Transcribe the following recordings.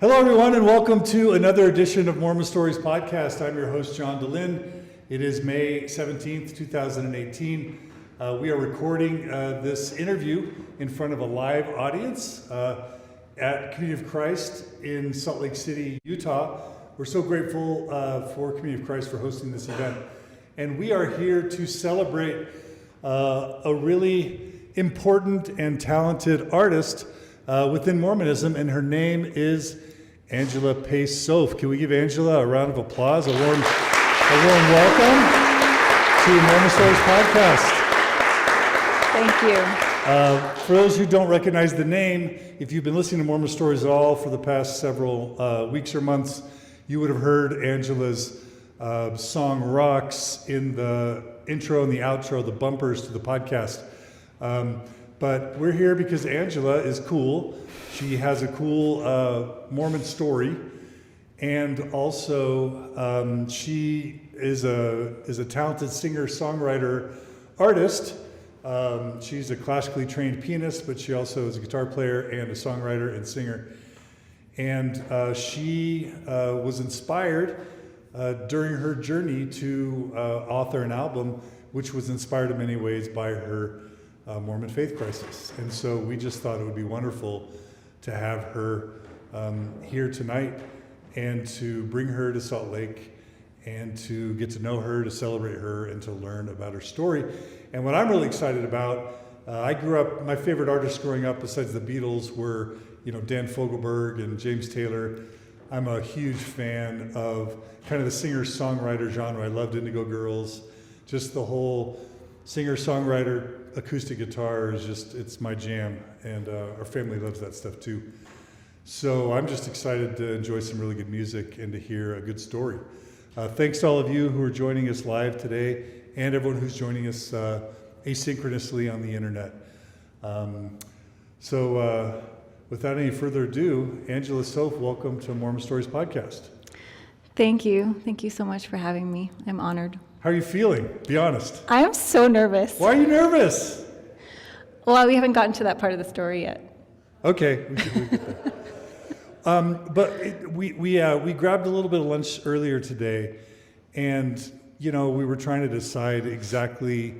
Hello, everyone, and welcome to another edition of Mormon Stories Podcast. I'm your host, John DeLynn. It is May 17th, 2018. We are recording this interview in front of a live audience at Community of Christ in Salt Lake City, Utah. We're so grateful for Community of Christ for hosting this event. And we are here to celebrate a really important and talented artist within Mormonism, and her name is Angela Soffe. Can we give Angela a round of applause, a warm welcome to Mormon Stories Podcast. Thank you. For those who don't recognize the name, if you've been listening to Mormon Stories at all for the past several weeks or months, you would have heard Angela's song Rocks in the intro and the outro, the bumpers to the podcast. But we're here because Angela is cool. She has a cool Mormon story, and also she is a talented singer, songwriter, artist. She's a classically trained pianist, but she also is a guitar player and a songwriter and singer. And she was inspired during her journey to author an album, which was inspired in many ways by her Mormon faith crisis. And so we just thought it would be wonderful to have her here tonight and to bring her to Salt Lake and to get to know her, to celebrate her, and to learn about her story. And what I'm really excited about, I grew up, my favorite artists growing up besides the Beatles were, Dan Fogelberg and James Taylor. I'm a huge fan of kind of the singer-songwriter genre. I loved Indigo Girls. Just the whole singer-songwriter acoustic guitar is just, it's my jam, and our family loves that stuff too. So I'm just excited to enjoy some really good music and to hear a good story. Thanks to all of you who are joining us live today and everyone who's joining us asynchronously on the internet. So without any further ado, Angela Soffe, welcome to Mormon Stories Podcast. Thank you. Thank you so much for having me. I'm honored. How are you feeling? Be honest. I am so nervous. Why are you nervous? Well, we haven't gotten to that part of the story yet. Okay, we get there. We grabbed a little bit of lunch earlier today, and we were trying to decide exactly.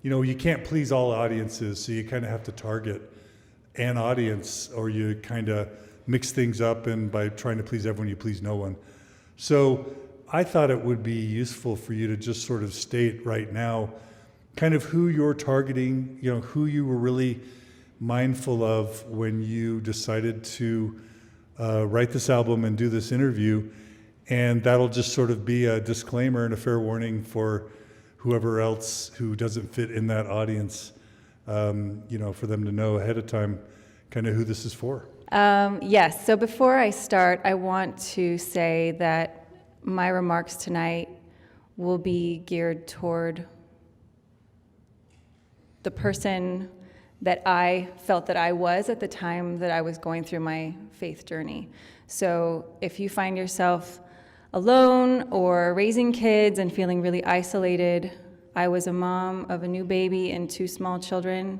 You can't please all audiences, so you kind of have to target an audience, or you kind of mix things up, and by trying to please everyone, you please no one. So I thought it would be useful for you to just sort of state right now kind of who you're targeting, who you were really mindful of when you decided to write this album and do this interview. And that'll just sort of be a disclaimer and a fair warning for whoever else who doesn't fit in that audience, for them to know ahead of time kind of who this is for. Yes, so before I start, I want to say that my remarks tonight will be geared toward the person that I felt that I was at the time that I was going through my faith journey. So if you find yourself alone or raising kids and feeling really isolated, I was a mom of a new baby and 2 small children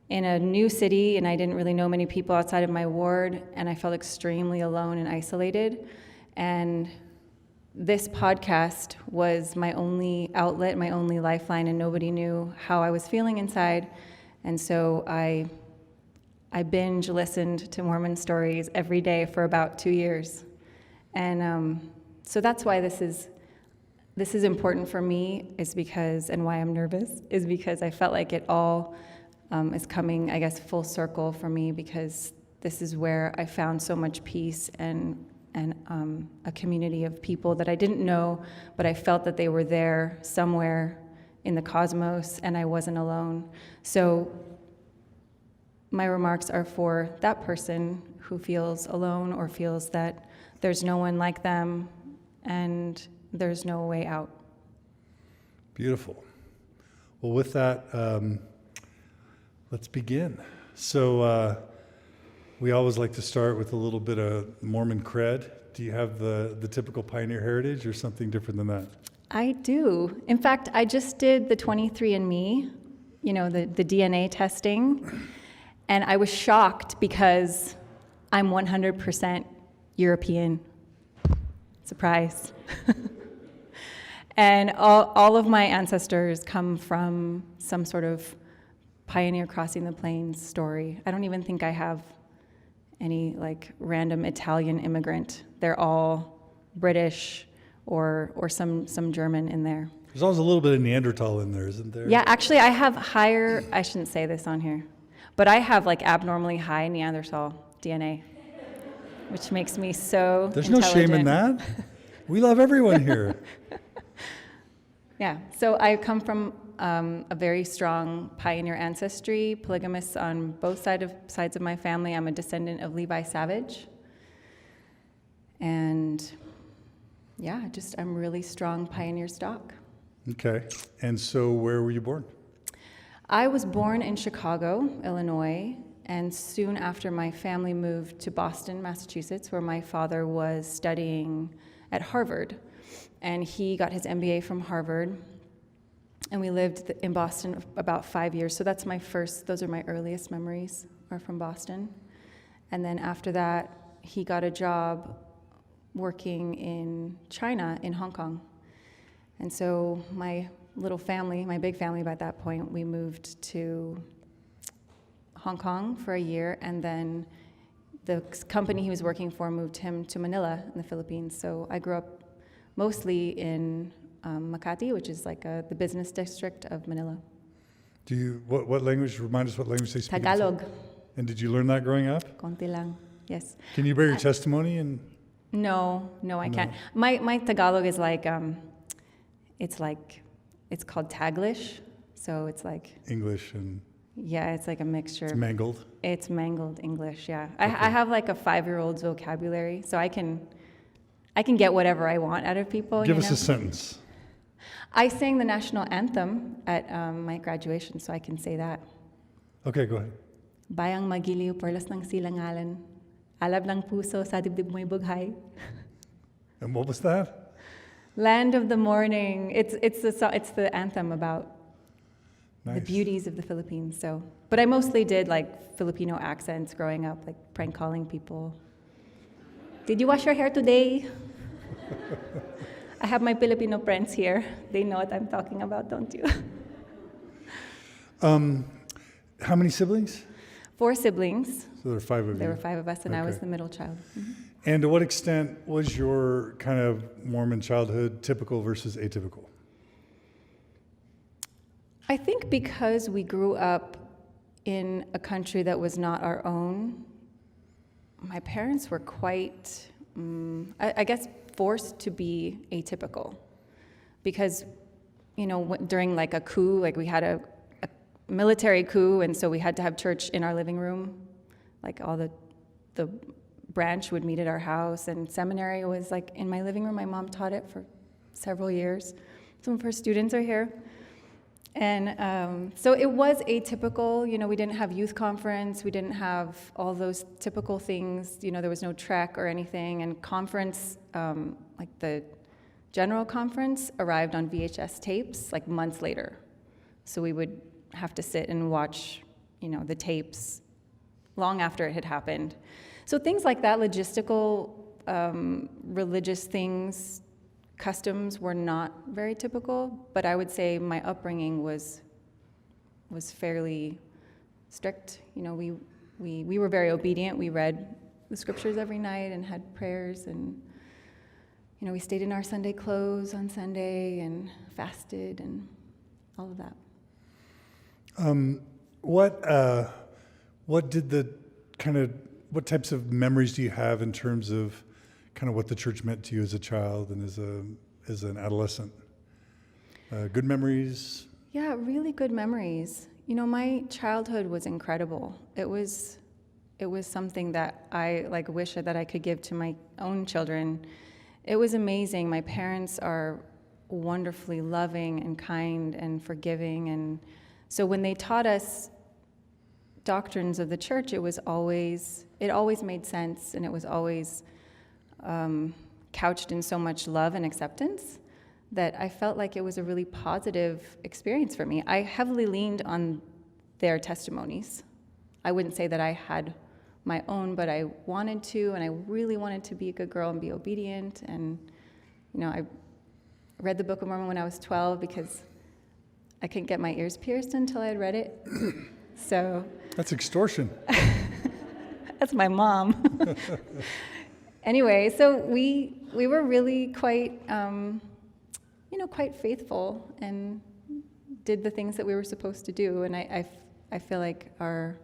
in a new city, and I didn't really know many people outside of my ward, and I felt extremely alone and isolated. And this podcast was my only outlet, my only lifeline, and nobody knew how I was feeling inside. And so I binge listened to Mormon Stories every day for about 2 years. And so that's why this is important for me, and why I'm nervous, is because I felt like it all is coming, I guess, full circle for me, because this is where I found so much peace and a community of people that I didn't know, but I felt that they were there somewhere in the cosmos, and I wasn't alone. So my remarks are for that person who feels alone or feels that there's no one like them and there's no way out. Beautiful. Well, with that, let's begin. So we always like to start with a little bit of Mormon cred. Do you have the typical pioneer heritage or something different than that? I do. In fact, I just did the 23andMe, the DNA testing, and I was shocked because I'm 100% European. Surprise. And all of my ancestors come from some sort of pioneer crossing the plains story. I don't even think I have any like random Italian immigrant. They're all British or some German in there. There's always a little bit of Neanderthal in there, isn't there? Yeah, actually I have higher, I shouldn't say this on here, but I have like abnormally high Neanderthal DNA, which makes me so There's no shame in that. We love everyone here. Yeah, so I come from a very strong pioneer ancestry, polygamous on both sides of my family. I'm a descendant of Levi Savage. And yeah, I'm really strong pioneer stock. Okay. And so where were you born? I was born in Chicago, Illinois, and soon after my family moved to Boston, Massachusetts, where my father was studying at Harvard. And he got his MBA from Harvard. And we lived in Boston about 5 years. So those are my earliest memories, are from Boston. And then after that, he got a job working in China, in Hong Kong. And so my little family, my big family by that point, we moved to Hong Kong for a year, and then the company he was working for moved him to Manila in the Philippines. So I grew up mostly in Makati, which is like the business district of Manila. What language, remind us what language they speak? Tagalog. And did you learn that growing up? Konti lang, yes. Can you bear your testimony? No, I can't. My Tagalog is like, it's called Taglish, so it's like... English and... Yeah, it's like a mixture. It's mangled? It's mangled English, yeah. Okay. I have like a 5-year-old's vocabulary, so I can get whatever I want out of people. Give us a sentence. I sang the national anthem at my graduation, so I can say that. Okay, go ahead. Bayang magiliw, perlas ng silangalan, alab ng puso, sa dibdib mo'y bughay. And what was that? Land of the morning. It's the anthem about Nice. the beauties of the Philippines. So, but I mostly did like Filipino accents growing up, like prank calling people. Did you wash your hair today? I have my Filipino friends here. They know what I'm talking about, don't you? How many siblings? 4 siblings. So there are 5 of you. There were 5 of us, and I was Okay. the middle child. Mm-hmm. And to what extent was your kind of Mormon childhood typical versus atypical? I think because we grew up in a country that was not our own, my parents were quite, I guess, forced to be atypical. Because, during like a coup, like we had a military coup, and so we had to have church in our living room. Like all the branch would meet at our house, and seminary was like in my living room. My mom taught it for several years. Some of her students are here. And so it was atypical. We didn't have youth conference. We didn't have all those typical things. There was no trek or anything. And conference, like the general conference, arrived on VHS tapes like months later. So we would have to sit and watch, the tapes long after it had happened. So things like that, logistical, religious things, customs were not very typical, but I would say my upbringing was fairly strict. We were very obedient. We read the scriptures every night and had prayers, and we stayed in our Sunday clothes on Sunday and fasted and all of that. What types of memories do you have in terms of kind of what the church meant to you as a child and as an adolescent? Good memories? Yeah, really good memories. My childhood was incredible. It was something that I wish that I could give to my own children. It was amazing. My parents are wonderfully loving and kind and forgiving, and so when they taught us doctrines of the church, it always made sense, and it was always couched in so much love and acceptance that I felt like it was a really positive experience for me. I heavily leaned on their testimonies. I wouldn't say that I had my own, but I wanted to, and I really wanted to be a good girl and be obedient. And, I read the Book of Mormon when I was 12 because I couldn't get my ears pierced until I had read it. So That's extortion. that's my mom. Anyway, so we were really quite, quite faithful and did the things that we were supposed to do. And I feel like our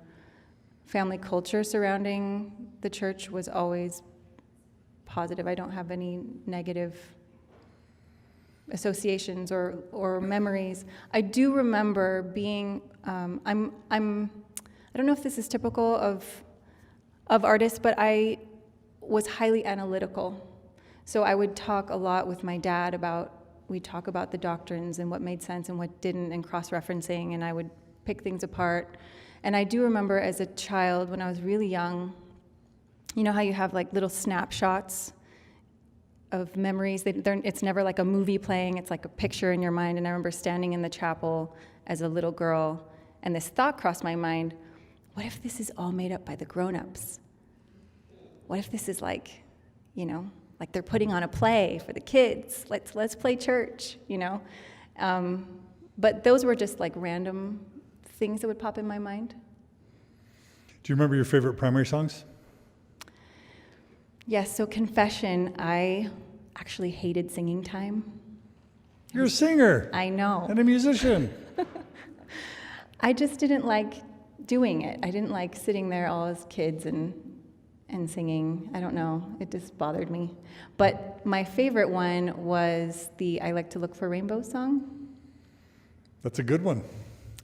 family culture surrounding the church was always positive. I don't have any negative associations or memories. I do remember being, I don't know if this is typical of artists, but I was highly analytical. So I would talk a lot with my dad we'd talk about the doctrines and what made sense and what didn't, and cross-referencing, and I would pick things apart. And I do remember as a child, when I was really young, you know how you have like little snapshots of memories? It's never like a movie playing, it's like a picture in your mind. And I remember standing in the chapel as a little girl, and this thought crossed my mind: what if this is all made up by the grown-ups? What if this is like, like they're putting on a play for the kids? Let's play church, But those were just like random things that would pop in my mind. Do you remember your favorite primary songs? Yes, so confession, I actually hated singing time. You're a singer. I know. And a musician. I just didn't like doing it. I didn't like sitting there all as kids and singing. I don't know. It just bothered me. But my favorite one was the I Like to Look for Rainbows song. That's a good one.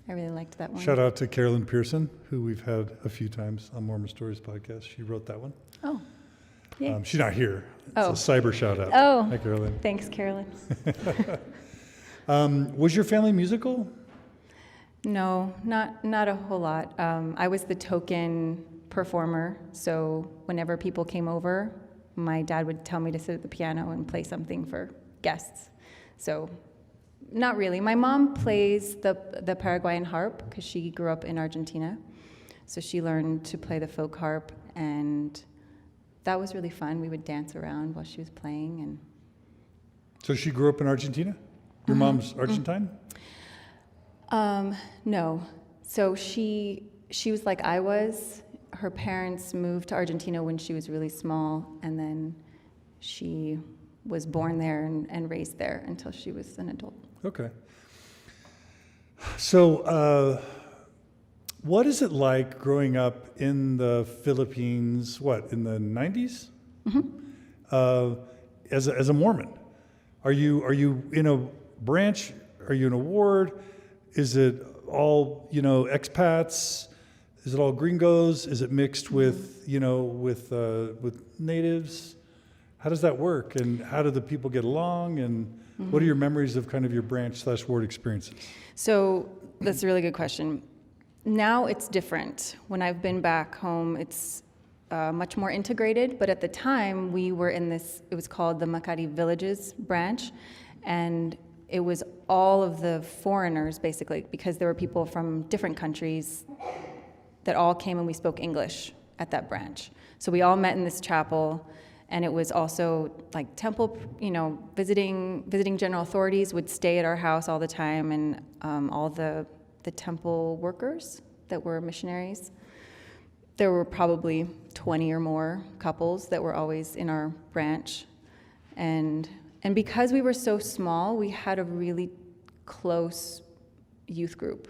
I really liked that one. Shout out to Carolyn Pearson, who we've had a few times on Mormon Stories Podcast. She wrote that one. Oh, yeah. She's not here. It's a cyber shout out. Oh, Hi, Carolyn. Thanks, Carolyn. Was your family musical? No, not a whole lot. I was the token performer, so whenever people came over, my dad would tell me to sit at the piano and play something for guests. So, not really. My mom plays the Paraguayan harp because she grew up in Argentina, so she learned to play the folk harp, and that was really fun. We would dance around while she was playing. And So she grew up in Argentina? Your mom's Argentine? No. So she was like I was. Her parents moved to Argentina when she was really small, and then she was born there and raised there until she was an adult. Okay. So what is it like growing up in the Philippines, in the 90s? Mm-hmm. As a Mormon? Are you in a branch? Are you in a ward? Is it all, expats? Is it all gringos? Is it mixed with, with natives? How does that work? And how do the people get along? And what are your memories of kind of your branch/ward experiences? So that's a really good question. Now it's different. When I've been back home, it's much more integrated. But at the time, we were in this, it was called the Makati Villages branch. And it was all of the foreigners, basically, because there were people from different countries that all came, and we spoke English at that branch. So we all met in this chapel, and it was also like temple, visiting general authorities would stay at our house all the time, and all the temple workers that were missionaries. There were probably 20 or more couples that were always in our branch. And because we were so small, we had a really close youth group.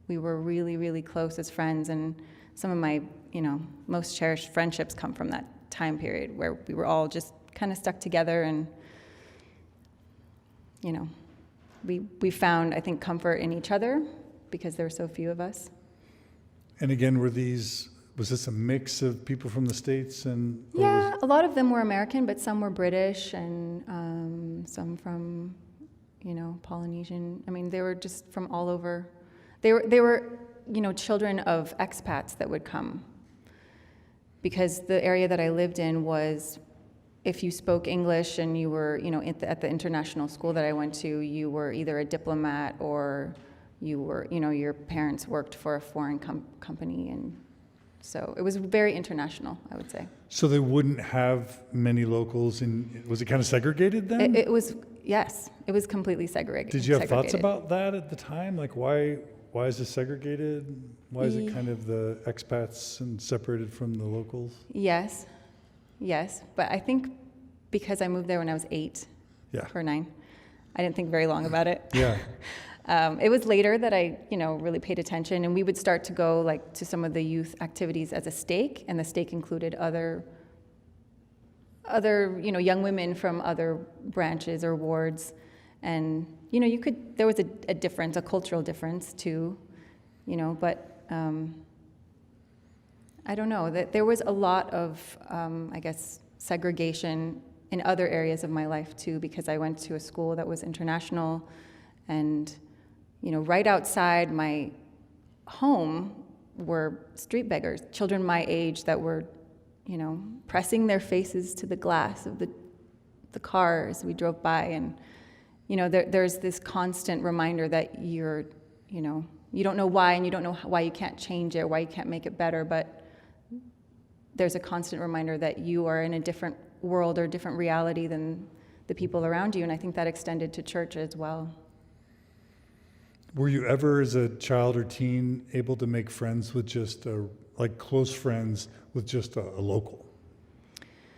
We were really, really close as friends, and some of my, most cherished friendships come from that time period where we were all just kind of stuck together, and, we found, I think, comfort in each other because there were so few of us. And again, was this a mix of people from the States? Yeah, a lot of them were American, but some were British, and some from, Polynesian. I mean, they were just from all over. They were, children of expats that would come, because the area that I lived in was, if you spoke English and you were, at the international school that I went to, you were either a diplomat or you were, your parents worked for a foreign company, and So it was very international, I would say. So they wouldn't have many locals, was it kind of segregated then? It was, yes, it was completely segregated. Did you have thoughts about that at the time? Like why is it segregated? Why is it kind of the expats and separated from the locals? Yes, but I think because I moved there when I was 8 or 9, I didn't think very long about it. Yeah. It was later that I, really paid attention, and we would start to go like to some of the youth activities as a stake, and the stake included other young women from other branches or wards, and there was a difference, a cultural difference too, but I don't know, that there was a lot of I guess segregation in other areas of my life too, because I went to a school that was international, and right outside my home were street beggars, children my age that were, pressing their faces to the glass of the cars we drove by. And, there's this constant reminder that you don't know why, and you don't know why you can't change it, why you can't make it better, but there's a constant reminder that you are in a different world or different reality than the people around you. And I think that extended to church as well. Were you ever, as a child or teen, able to make friends with just close friends with just a local?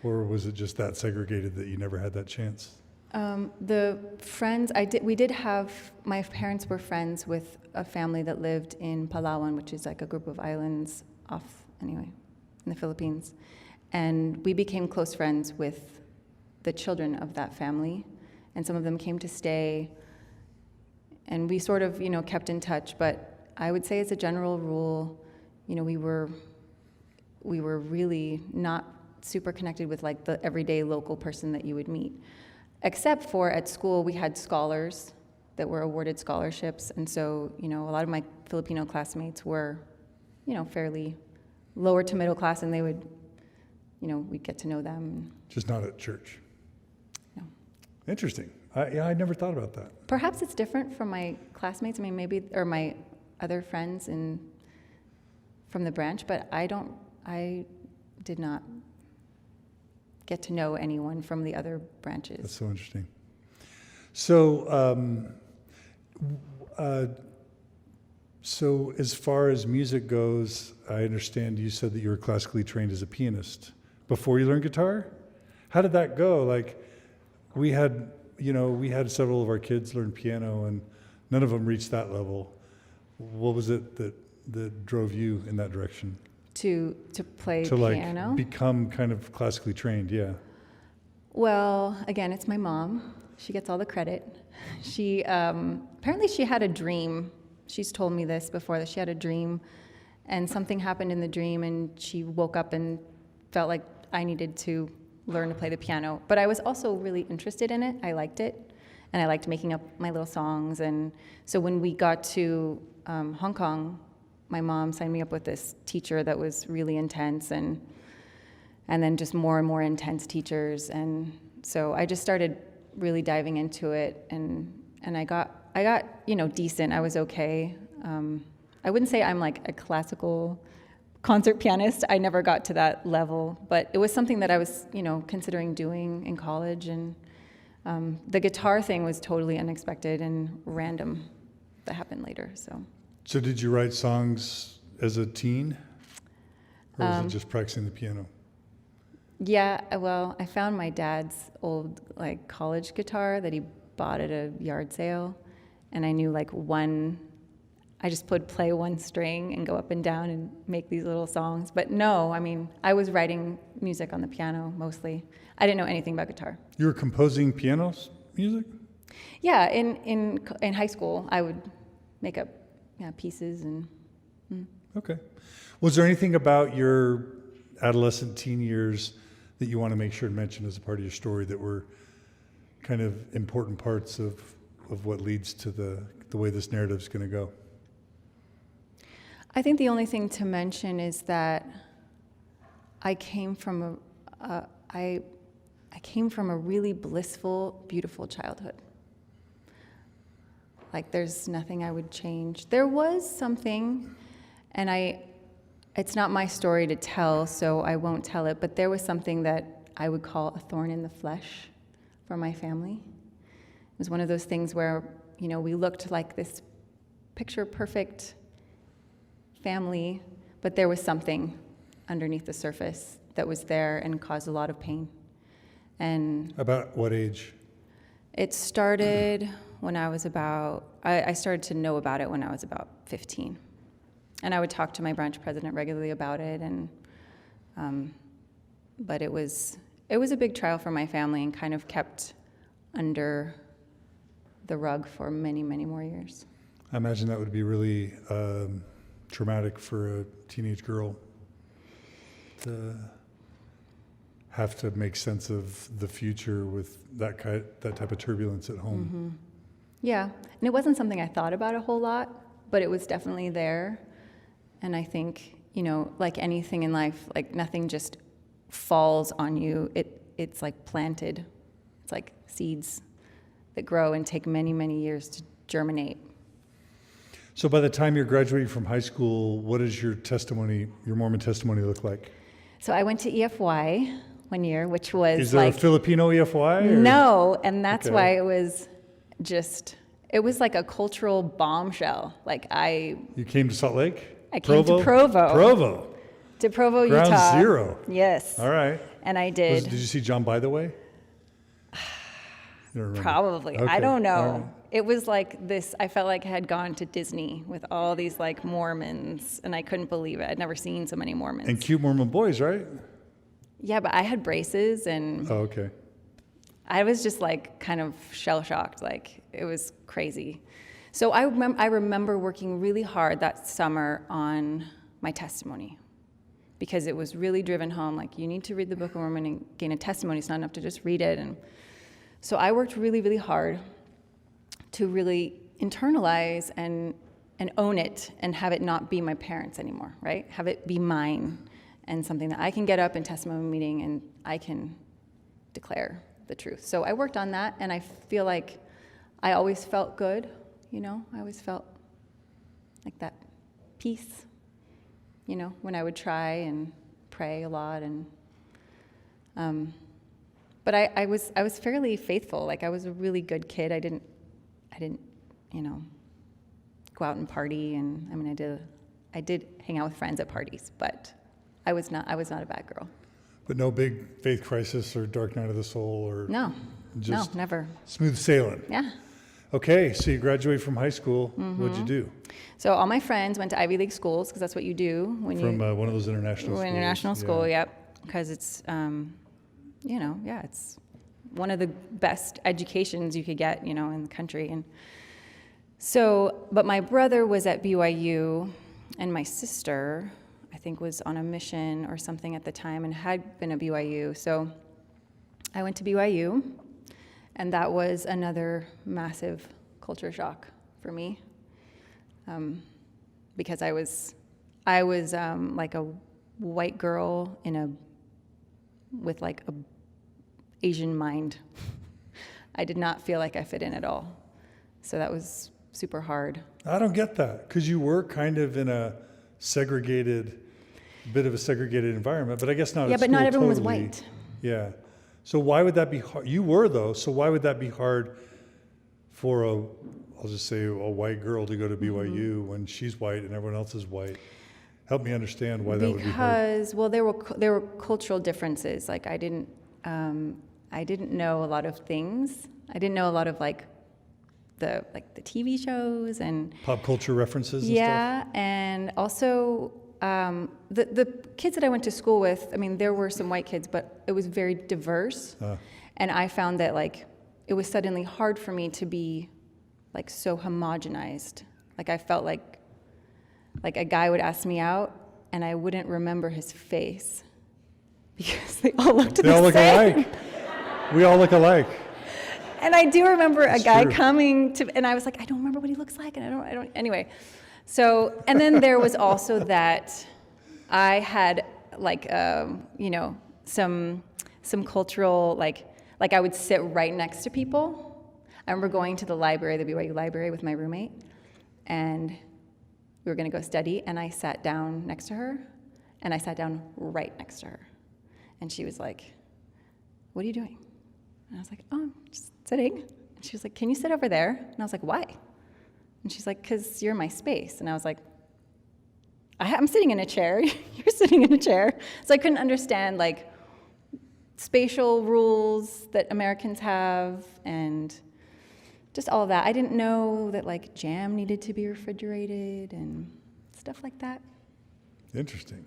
Or was it just that segregated that you never had that chance? The friends, we did have, my parents were friends with a family that lived in Palawan, which is like a group of islands in the Philippines. And we became close friends with the children of that family. And some of them came to stay. And we sort of, kept in touch, but I would say as a general rule, we were really not super connected with like the everyday local person that you would meet. Except for at school, we had scholars that were awarded scholarships. And so, a lot of my Filipino classmates were, fairly lower to middle class, and they would, we'd get to know them. Just not at church? No. Interesting. I never thought about that. Perhaps it's different from my classmates, or my other friends from the branch, but I did not get to know anyone from the other branches. That's so interesting. So, so as far as music goes, I understand you said that you were classically trained as a pianist before you learned guitar. How did that go? Like, we had several of our kids learn piano, and none of them reached that level. What was it that drove you in that direction? To play piano? To become kind of classically trained, yeah. Well, again, it's my mom. She gets all the credit. She apparently she had a dream. She's told me this before, that she had a dream, and something happened in the dream, and she woke up and felt like I needed to learn to play the piano. But I was also really interested in it. I liked it, and I liked making up my little songs. And so when we got to Hong Kong, my mom signed me up with this teacher that was really intense, and then just more and more intense teachers. And so I just started really diving into it, and I got decent. I was okay. I wouldn't say I'm like a classical concert pianist. I never got to that level, but it was something that I was, considering doing in college. And the guitar thing was totally unexpected and random. That happened later. So did you write songs as a teen, or was it just practicing the piano? Yeah, well, I found my dad's old college guitar that he bought at a yard sale, and I knew I just would play one string and go up and down and make these little songs. But no, I was writing music on the piano mostly. I didn't know anything about guitar. You were composing piano music? Yeah, in high school, I would make up pieces and. Okay. Was there anything about your adolescent teen years that you want to make sure to mention as a part of your story that were kind of important parts of what leads to the way this narrative is going to go? I think the only thing to mention is that I came from a really blissful, beautiful childhood. There's nothing I would change. There was something, and I it's not my story to tell, so I won't tell it, but there was something that I would call a thorn in the flesh for my family. It was one of those things where, we looked like this picture-perfect family, but there was something underneath the surface that was there and caused a lot of pain. And About what age? it started when I was I started to know about it when I was about 15. And I would talk to my branch president regularly about it, but it was a big trial for my family and kind of kept under the rug for many, many more years. I imagine that would be really traumatic for a teenage girl to have to make sense of the future with that type of turbulence at home. Mm-hmm. Yeah, and it wasn't something I thought about a whole lot, but it was definitely there. And I think, like anything in life, like nothing just falls on you. It's like planted. It's like seeds that grow and take many, many years to germinate. So by the time you're graduating from high school, what does your Mormon testimony look like? So I went to EFY one year, which was Is there a Filipino EFY? Or? No, and that's Okay. why it was like a cultural bombshell. You came to Salt Lake? I came to Provo. Provo. To Provo, Ground Utah. zero. Yes. All right. And I did. Did you see John By the Way? You don't remember. Probably. Okay. I don't know. All right. It was like this, I felt like I had gone to Disney with all these like Mormons, and I couldn't believe it. I'd never seen so many Mormons. And cute Mormon boys, right? Yeah, but I had braces, and Oh, okay. I was just like kind of shell-shocked. Like, it was crazy. So I remember working really hard that summer on my testimony, because it was really driven home, like, you need to read the Book of Mormon and gain a testimony. It's not enough to just read it. And so I worked really, really hard to really internalize and own it and have it not be my parents anymore, right? Have it be mine and something that I can get up in testimony meeting and I can declare the truth. So I worked on that, and I feel like I always felt good, I always felt like that peace, when I would try and pray a lot. And but I was fairly faithful. Like, I was a really good kid. I didn't go out and party, and I mean, I did hang out with friends at parties, but I was not a bad girl. But no big faith crisis or dark night of the soul or No, just never. smooth sailing. Yeah. Okay, so you graduate from high school. Mm-hmm. What'd you do? So all my friends went to Ivy League schools, because that's what you do when From you one of those international schools. international school. Yep, because it's it's one of the best educations you could get, in the country. And so, but my brother was at BYU, and my sister, I think, was on a mission or something at the time and had been at BYU. So I went to BYU, and that was another massive culture shock for me, because I was like a white girl with like a Asian mind. I did not feel like I fit in at all. So that was super hard. I don't get that, because you were kind of in a bit of a segregated environment, but I guess not. Yeah, at but school not everyone was totally. white. Yeah. So why would that be hard? You were, though, so why would that be hard for I'll just say a white girl to go to BYU when she's white and everyone else is white? Help me understand why that would be hard. Because, well, there were cultural differences. Like, I didn't know a lot of things. I didn't know a lot of the TV shows and Pop culture references and yeah, stuff? and also the kids that I went to school with, I mean, there were some white kids, but it was very diverse. And I found that it was suddenly hard for me to be so homogenized. Like, I felt like a guy would ask me out and I wouldn't remember his face because they all looked the same. They all look alike. We all look alike. And I do remember a guy true. coming to, and I was like, I don't remember what he looks like, and I don't, anyway. So, and then there was also that I had some cultural, like I would sit right next to people. I remember going to the library, the BYU library, with my roommate, and we were gonna go study, and I sat down next to her, And I sat down right next to her. And she was like, "What are you doing?" And I was like, "Oh, I'm just sitting." And she was like, "Can you sit over there?" And I was like, "Why?" And she's like, "'Cause you're my space." And I was like, I'm sitting in a chair. You're sitting in a chair. So I couldn't understand like spatial rules that Americans have and just all of that. I didn't know that like jam needed to be refrigerated and stuff like that. Interesting.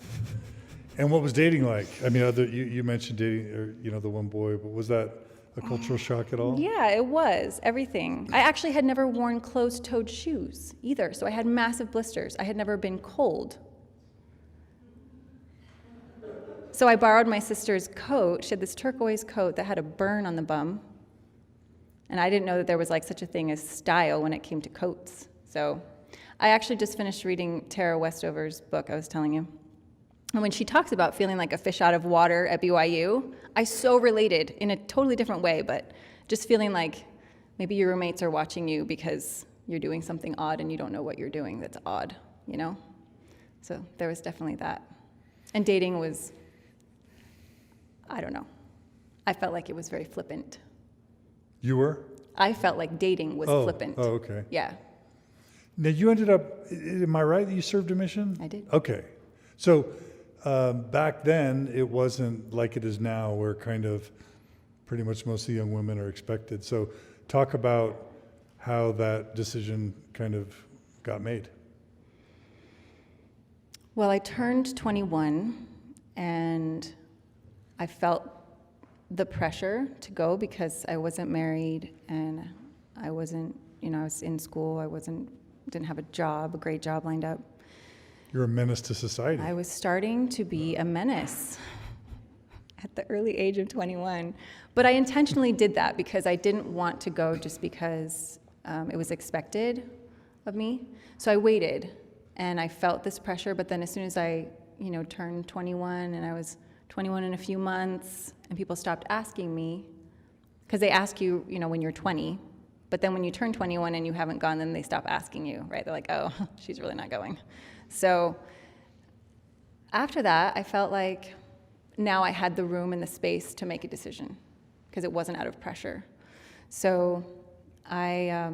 And what was dating like? I mean, you mentioned dating, or the one boy, but was that a cultural shock at all? Yeah, it was everything. I actually had never worn closed-toed shoes either, so I had massive blisters. I had never been cold. So I borrowed my sister's coat. She had this turquoise coat that had a burn on the bum. And I didn't know that there was like such a thing as style when it came to coats. So I actually just finished reading Tara Westover's book I was telling you. And when she talks about feeling like a fish out of water at BYU, I so related in a totally different way, but just feeling like maybe your roommates are watching you because you're doing something odd and you don't know what you're doing that's odd, So there was definitely that. And dating was, I don't know. I felt like it was very flippant. You were? I felt like dating was flippant. Oh, okay. Yeah. Now you ended up, am I right that you served a mission? I did. Okay. So back then, it wasn't like it is now, where kind of pretty much most of the young women are expected. So talk about how that decision kind of got made. Well, I turned 21, and I felt the pressure to go because I wasn't married, and I wasn't, I was in school. Didn't have a great job lined up. You're a menace to society. I was starting to be a menace at the early age of 21. But I intentionally did that because I didn't want to go just because it was expected of me. So I waited, and I felt this pressure. But then as soon as I, turned 21, and I was 21 in a few months, and people stopped asking me, because they ask you, when you're 20. But then when you turn 21 and you haven't gone, then they stop asking you, right? They're like, "Oh, she's really not going." So after that, I felt like now I had the room and the space to make a decision because it wasn't out of pressure. So I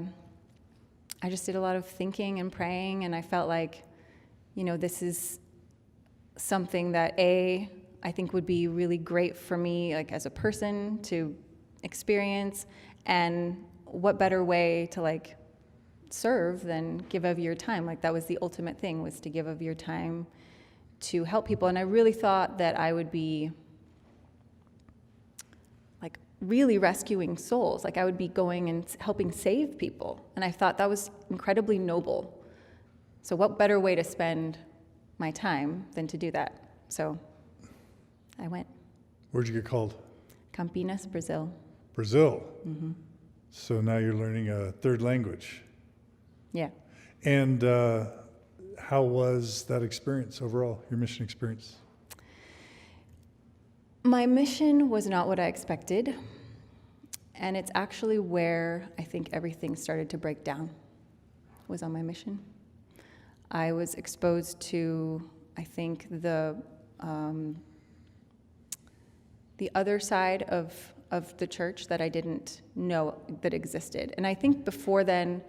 just did a lot of thinking and praying, and I felt like, this is something that I think would be really great for me, like as a person to experience, and what better way to like serve than give of your time. Like that was the ultimate thing, was to give of your time to help people. And I really thought that I would be like really rescuing souls. Like I would be going and helping save people. And I thought that was incredibly noble. So what better way to spend my time than to do that? So I went. Where'd you get called? Campinas, Brazil. Brazil? Mm-hmm. So now you're learning a third language. Yeah. And how was that experience overall, your mission experience? My mission was not what I expected, and it's actually where I think everything started to break down, was on my mission. I was exposed to, I think, the other side of the church that I didn't know that existed. And I think before then,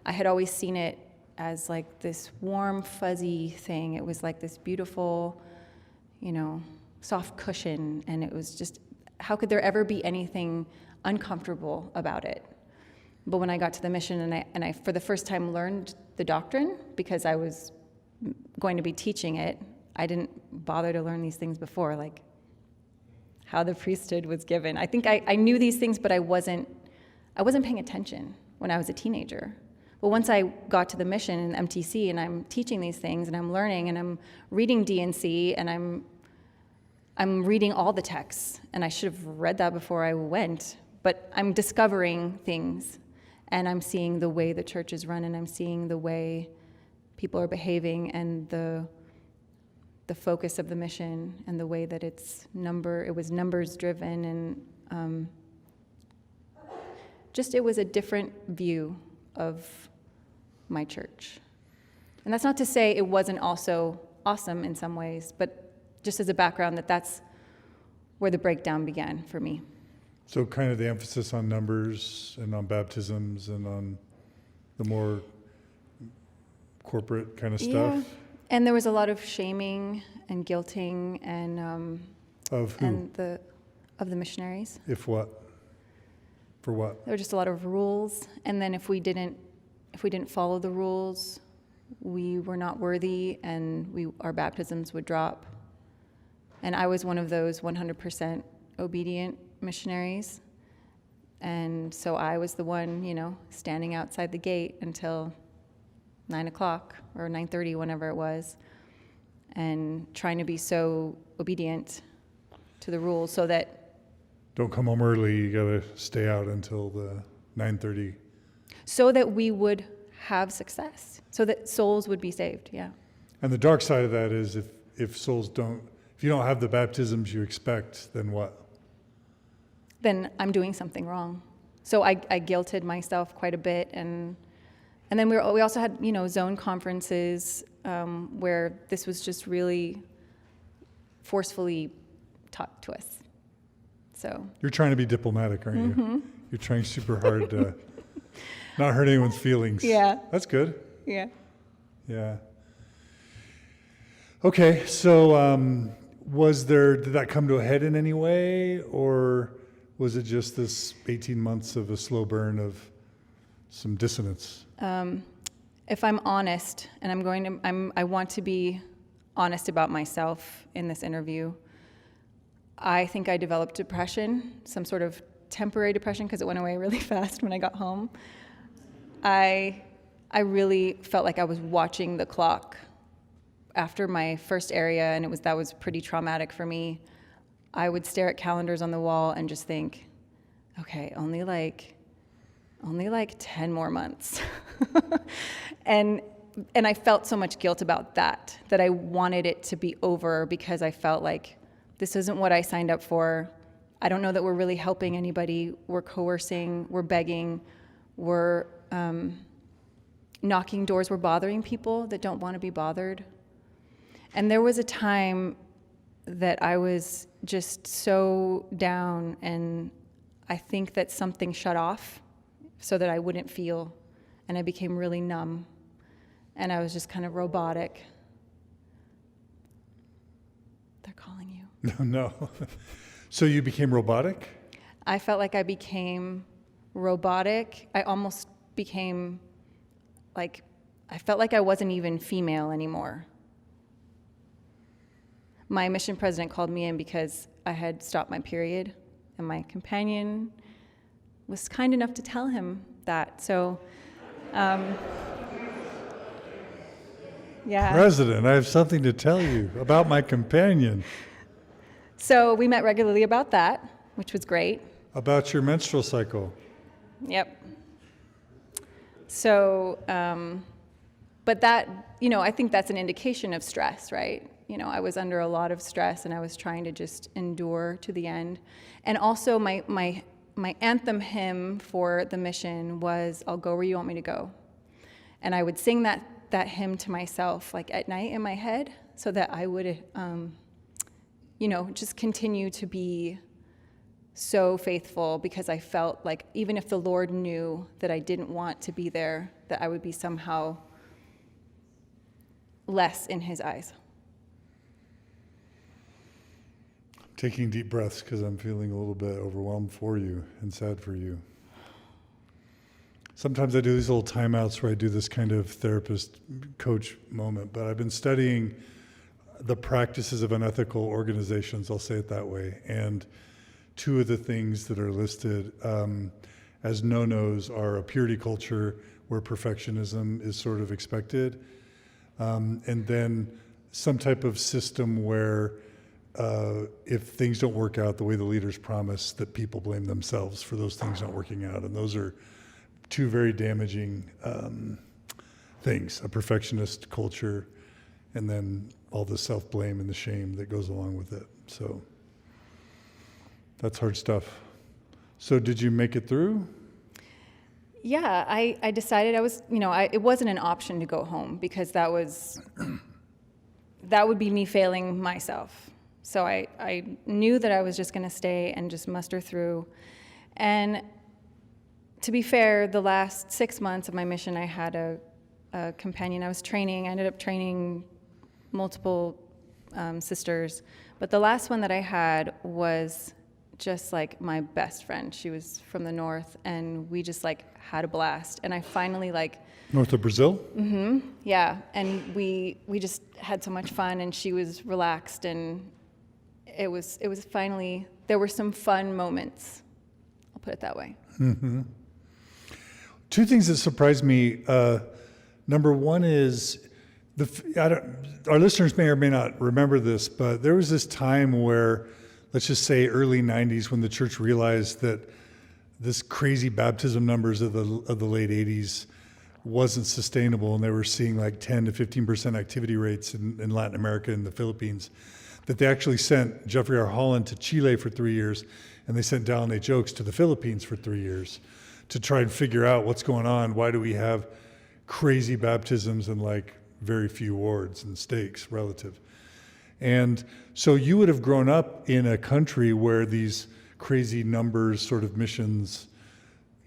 I had always seen it as like this warm, fuzzy thing. It was like this beautiful, soft cushion, and it was just, how could there ever be anything uncomfortable about it? But when I got to the mission and I for the first time learned the doctrine, because I was going to be teaching it, I didn't bother to learn these things before, like how the priesthood was given. I think I knew these things, but I wasn't paying attention when I was a teenager. But once I got to the mission in MTC, and I'm teaching these things, and I'm learning, and I'm reading D&C, and I'm reading all the texts, and I should have read that before I went, but I'm discovering things, and I'm seeing the way the church is run, and I'm seeing the way people are behaving, and the focus of the mission, and the way that it was numbers driven, and it was a different view of my church. And that's not to say it wasn't also awesome in some ways, but just as a background, that's where the breakdown began for me. So kind of the emphasis on numbers and on baptisms and on the more corporate kind of stuff. Yeah. And there was a lot of shaming and guilting and Of who? and of the missionaries. If what? For what? There were just a lot of rules, and then if we didn't follow the rules, we were not worthy, and our baptisms would drop. And I was one of those 100% obedient missionaries, and so I was the one, standing outside the gate until 9 o'clock or 9:30, whenever it was, and trying to be so obedient to the rules so that Don't come home early. You gotta stay out until the 9:30. so that we would have success, so that souls would be saved. Yeah. And the dark side of that is if you don't have the baptisms you expect, then what? Then I'm doing something wrong. So I guilted myself quite a bit, and then we also had zone conferences where this was just really forcefully taught to us. So You're trying to be diplomatic, aren't you? You're trying super hard to not hurt anyone's feelings. Yeah. That's good. yeah. Yeah. Okay, so did that come to a head in any way, or was it just this 18 months of a slow burn of some dissonance? If I'm honest, and I want to be honest about myself in this interview, I think I developed depression, some sort of temporary depression, because it went away really fast when I got home. I really felt like I was watching the clock after my first area, and that was pretty traumatic for me. I would stare at calendars on the wall and just think, okay, only like 10 more months. and I felt so much guilt about that I wanted it to be over, because I felt like this isn't what I signed up for. I don't know that we're really helping anybody. We're coercing, we're begging, we're knocking doors, we're bothering people that don't want to be bothered. And there was a time that I was just so down, and I think that something shut off so that I wouldn't feel, and I became really numb, and I was just kind of robotic. They're calling you. No. So you became robotic? I felt like I became robotic. I almost became I felt like I wasn't even female anymore. My mission president called me in because I had stopped my period, and my companion was kind enough to tell him that. So, yeah. President, I have something to tell you about my companion. So we met regularly about that, which was great. About your menstrual cycle. Yep. So, but that, I think that's an indication of stress, right? I was under a lot of stress, and I was trying to just endure to the end. And also my anthem hymn for the mission was, "I'll go where you want me to go." And I would sing that hymn to myself, at night in my head, so that I would, just continue to be so faithful, because I felt like even if the Lord knew that I didn't want to be there, that I would be somehow less in his eyes. Taking deep breaths because I'm feeling a little bit overwhelmed for you and sad for you. Sometimes I do these little timeouts where I do this kind of therapist coach moment, but I've been studying the practices of unethical organizations, I'll say it that way, and two of the things that are listed as no-nos are a purity culture where perfectionism is sort of expected, and then some type of system where if things don't work out the way the leaders promise, that people blame themselves for those things not working out. And those are two very damaging things, a perfectionist culture, and then all the self-blame and the shame that goes along with it. So that's hard stuff. So did you make it through? Yeah, I decided it wasn't an option to go home, because that would be me failing myself. So I knew that I was just going to stay and just muster through. And to be fair, the last 6 months of my mission, I had a companion I was training. I ended up training multiple sisters. But the last one that I had was just like my best friend. She was from the north, and we just like had a blast. And I finally like... North of Brazil? Mm-hmm. Yeah. And we just had so much fun, and she was relaxed, and it was finally, there were some fun moments. I'll put it that way. Mm-hmm. Two things that surprised me. Number one is, our listeners may or may not remember this, but there was this time where, let's just say early 90s, when the church realized that this crazy baptism numbers of the late 80s wasn't sustainable, and they were seeing like 10 to 15% activity rates in Latin America and the Philippines, that they actually sent Jeffrey R. Holland to Chile for 3 years, and they sent Dallin H. Oaks to the Philippines for 3 years to try and figure out what's going on. Why do we have crazy baptisms and like very few wards and stakes relative? And so you would have grown up in a country where these crazy numbers, sort of missions,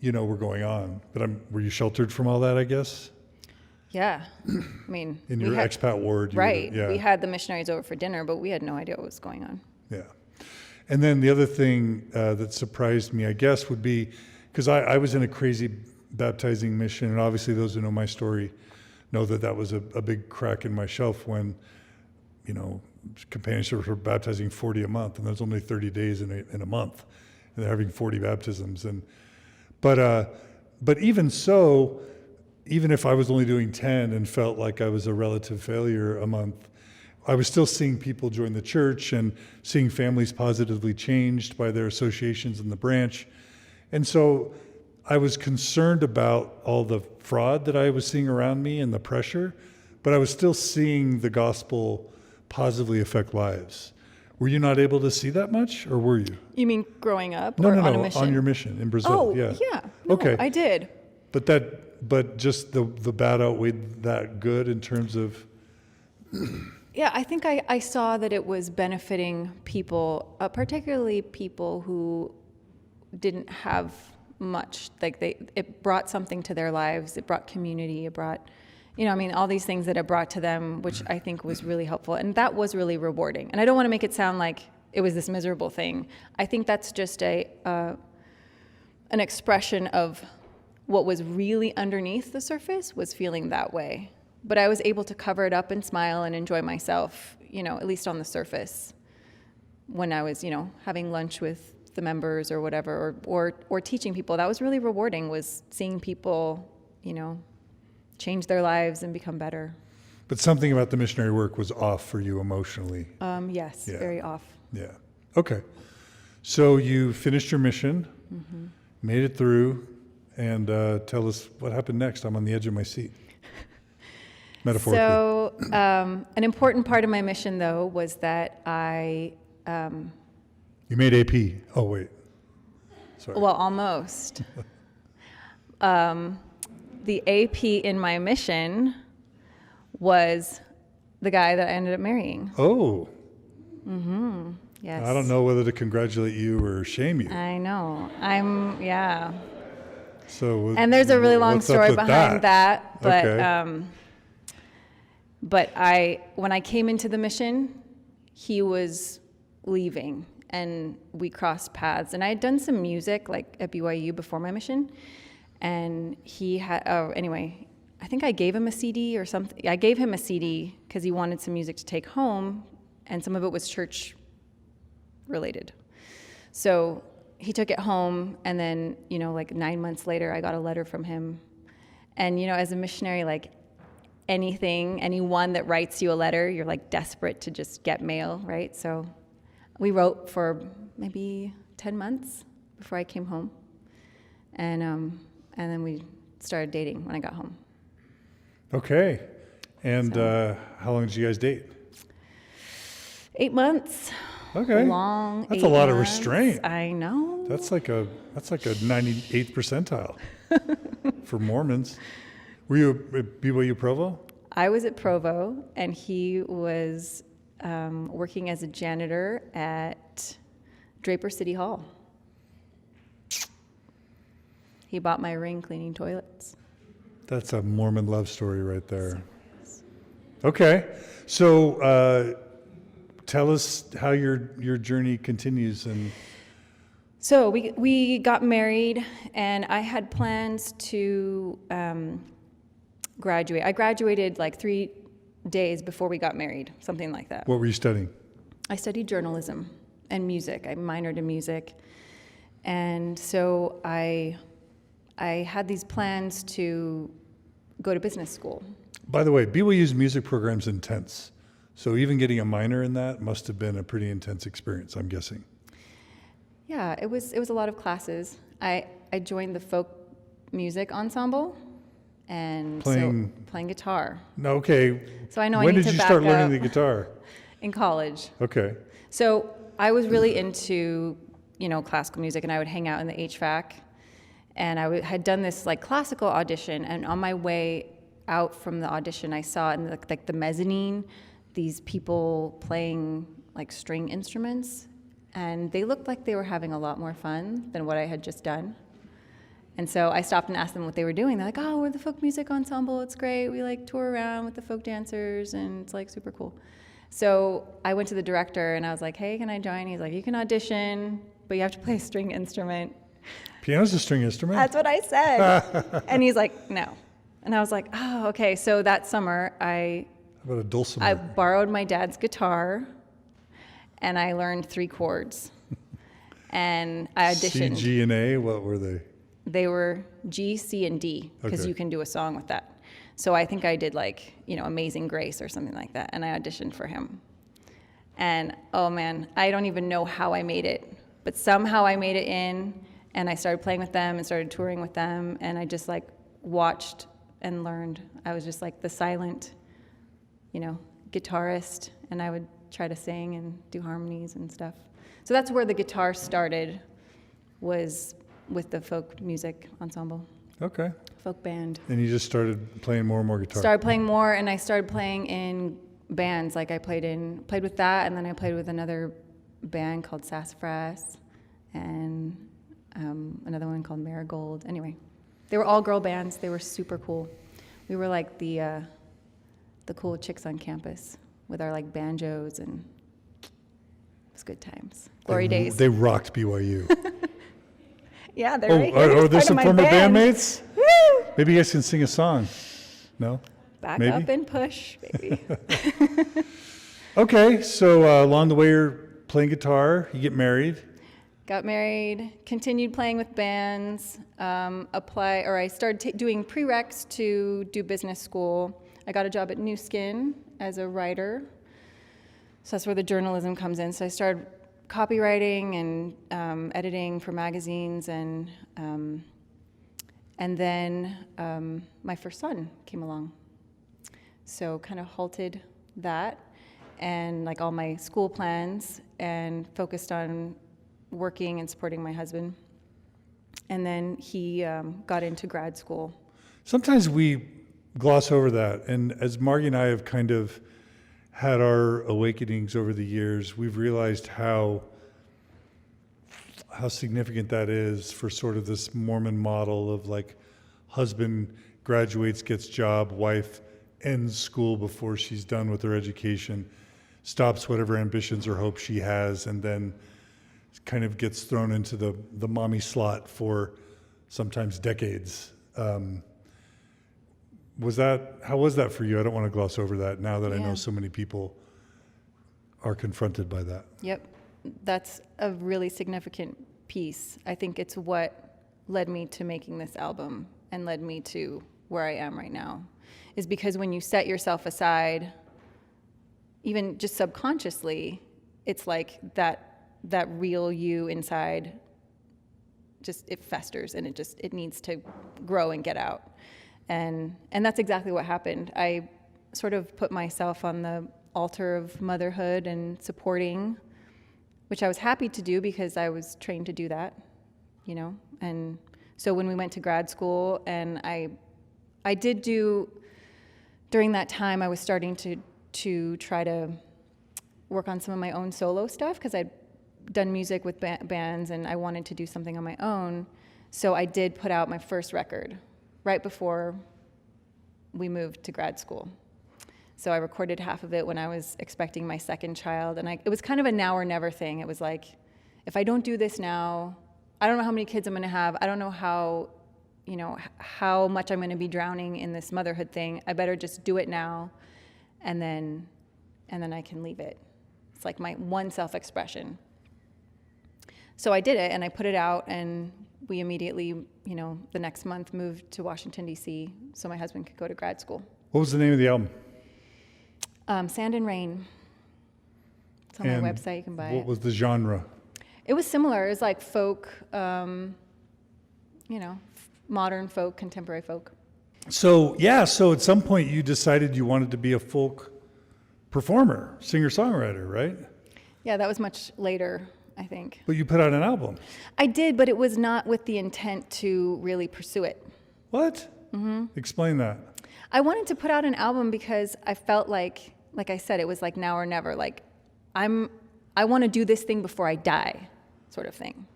were going on. But were you sheltered from all that, I guess? Yeah. I mean, in your expat ward. Right. We had the missionaries over for dinner, but we had no idea what was going on. Yeah. And then the other thing that surprised me, I guess, would be, because I was in a crazy baptizing mission, and obviously those who know my story know that was a big crack in my shelf when, companions were baptizing 40 a month, and there's only 30 days in a month, and they're having 40 baptisms. But even so, even if I was only doing 10 and felt like I was a relative failure a month, I was still seeing people join the church and seeing families positively changed by their associations in the branch. And so I was concerned about all the fraud that I was seeing around me and the pressure, but I was still seeing the gospel positively affect lives. Were you not able to see that much, or were you? You mean growing up No, on a mission? On your mission in Brazil. Oh, yeah. No, okay. I did. But just the bad outweighed that good in terms of... Yeah, I think I saw that it was benefiting people, particularly people who didn't have much. Like it brought something to their lives. It brought community. It brought, all these things that it brought to them, which I think was really helpful. And that was really rewarding. And I don't want to make it sound like it was this miserable thing. I think that's just an expression of what was really underneath the surface was feeling that way. But I was able to cover it up and smile and enjoy myself, at least on the surface, when I was, having lunch with the members or whatever, or teaching people. That was really rewarding, was seeing people, change their lives and become better. But something about the missionary work was off for you emotionally. Yes, Yeah. Very off. Yeah. Okay. So you finished your mission, made it through, and tell us what happened next. I'm on the edge of my seat. Metaphorically. So an important part of my mission, though, was that I... You made AP. Oh, wait. Sorry. Well, almost. The AP in my mission was the guy that I ended up marrying. Oh. Mm-hmm. Yes. I don't know whether to congratulate you or shame you. I know. Yeah. So. And there's a really long what's up story with behind that. But, Okay. But when I came into the mission, he was leaving, and we crossed paths. And I had done some music, like at BYU before my mission, and he had. Anyway, I think I gave him a CD or something. I gave him a CD because he wanted some music to take home, and some of it was church related. So he took it home, and then like 9 months later, I got a letter from him. And as a missionary, like, anyone that writes you a letter, you're like desperate to just get mail, right? So we wrote for maybe 10 months before I came home. And then we started dating when I got home. Okay. And how long did you guys date? 8 months. Okay. Long. That's 8 a lot of months. restraint. I know. That's like a 98th percentile for Mormons. Were you at BYU Provo? I was at Provo, and he was working as a janitor at Draper City Hall. He bought my ring cleaning toilets. That's a Mormon love story right there. Okay. So tell us how your journey continues. And So we got married, and I had plans to graduate. I graduated like 3 days before we got married, something like that. what were you studying? I studied journalism and music. I minored in music. And so I had these plans to go to business school. By the way, BYU's music program's intense. So even getting a minor in that must have been a pretty intense experience, I'm guessing. Yeah, it was a lot of classes. I joined the folk music ensemble and playing guitar. No, okay. So I know When I need did to you back start learning up. the guitar? In college. Okay. So I was really into, classical music, and I would hang out in the HVAC. And I had done this like classical audition, and on my way out from the audition, I saw in the mezzanine these people playing like string instruments, and they looked like they were having a lot more fun than what I had just done. And so I stopped and asked them what they were doing. They're like, "Oh, we're the folk music ensemble. It's great. We like tour around with the folk dancers, and it's like super cool." So I went to the director and I was like, "Hey, can I join?" He's like, "You can audition, but you have to play a string instrument." Piano's a string instrument? That's what I said. And he's like, "No." And I was like, "Oh, okay." So that summer, How about a dulcimer? I borrowed my dad's guitar, and I learned 3 chords. And I auditioned. C, G, and A, what were they? They were G, C, and D, because Okay. you can do a song with that. So I think I did like, Amazing Grace or something like that, and I auditioned for him. And oh man, I don't even know how I made it, but somehow I made it in, and I started playing with them and started touring with them, and I just like watched and learned. I was just like the silent, guitarist, and I would try to sing and do harmonies and stuff. So that's where the guitar started, was with the folk music ensemble, Okay. folk band. And you just started playing more and more guitar. Started playing more, and I started playing in bands. Like I played with that, and then I played with another band called Sassafras, and another one called Marigold. Anyway, they were all girl bands. They were super cool. We were like the cool chicks on campus with our like banjos, and it was good times. Glory days. They rocked BYU. Yeah, they're Oh, right here. are He's there part of some my former band. bandmates? Woo! Maybe you guys can sing a song. No? Back Maybe? up and push, baby. Okay, so along the way you're playing guitar, you get married. Got married, continued playing with bands, I started doing prereqs to do business school. I got a job at New Skin as a writer. So that's where the journalism comes in. So I started copywriting and editing for magazines, and then my first son came along. So kind of halted that and like all my school plans, and focused on working and supporting my husband. And then he got into grad school. Sometimes we gloss over that, and as Margie and I have kind of had our awakenings over the years, we've realized how significant that is for sort of this Mormon model of like husband graduates, gets job, wife ends school before she's done with her education, stops whatever ambitions or hopes she has, and then kind of gets thrown into the mommy slot for sometimes decades. How was that for you? I don't want to gloss over that now that I know Yeah. so many people are confronted by that. Yep, that's a really significant piece. I think it's what led me to making this album and led me to where I am right now, is because when you set yourself aside, even just subconsciously, it's like that real you inside, just it festers, and it needs to grow and get out. And that's exactly what happened. I sort of put myself on the altar of motherhood and supporting, which I was happy to do because I was trained to do that, And so when we went to grad school, and I did do, during that time, I was starting to try to work on some of my own solo stuff because I'd done music with bands and I wanted to do something on my own. So I did put out my first record right before we moved to grad school. So I recorded half of it when I was expecting my second child. And it was kind of a now or never thing. It was like, if I don't do this now, I don't know how many kids I'm going to have. I don't know how much I'm going to be drowning in this motherhood thing. I better just do it now, and then I can leave it. It's like my one self-expression. So I did it, and I put it out, and we immediately, the next month moved to Washington, D.C., so my husband could go to grad school. What was the name of the album? Sand and Rain. It's on my website. You can buy it. What was the genre? It was similar. It was like folk, modern folk, contemporary folk. So at some point you decided you wanted to be a folk performer, singer-songwriter, right? Yeah, that was much later, I think. But you put out an album. I did, but it was not with the intent to really pursue it. What? Mm-hmm. Explain that. I wanted to put out an album because I felt like I said, it was like now or never. Like, I want to do this thing before I die, sort of thing.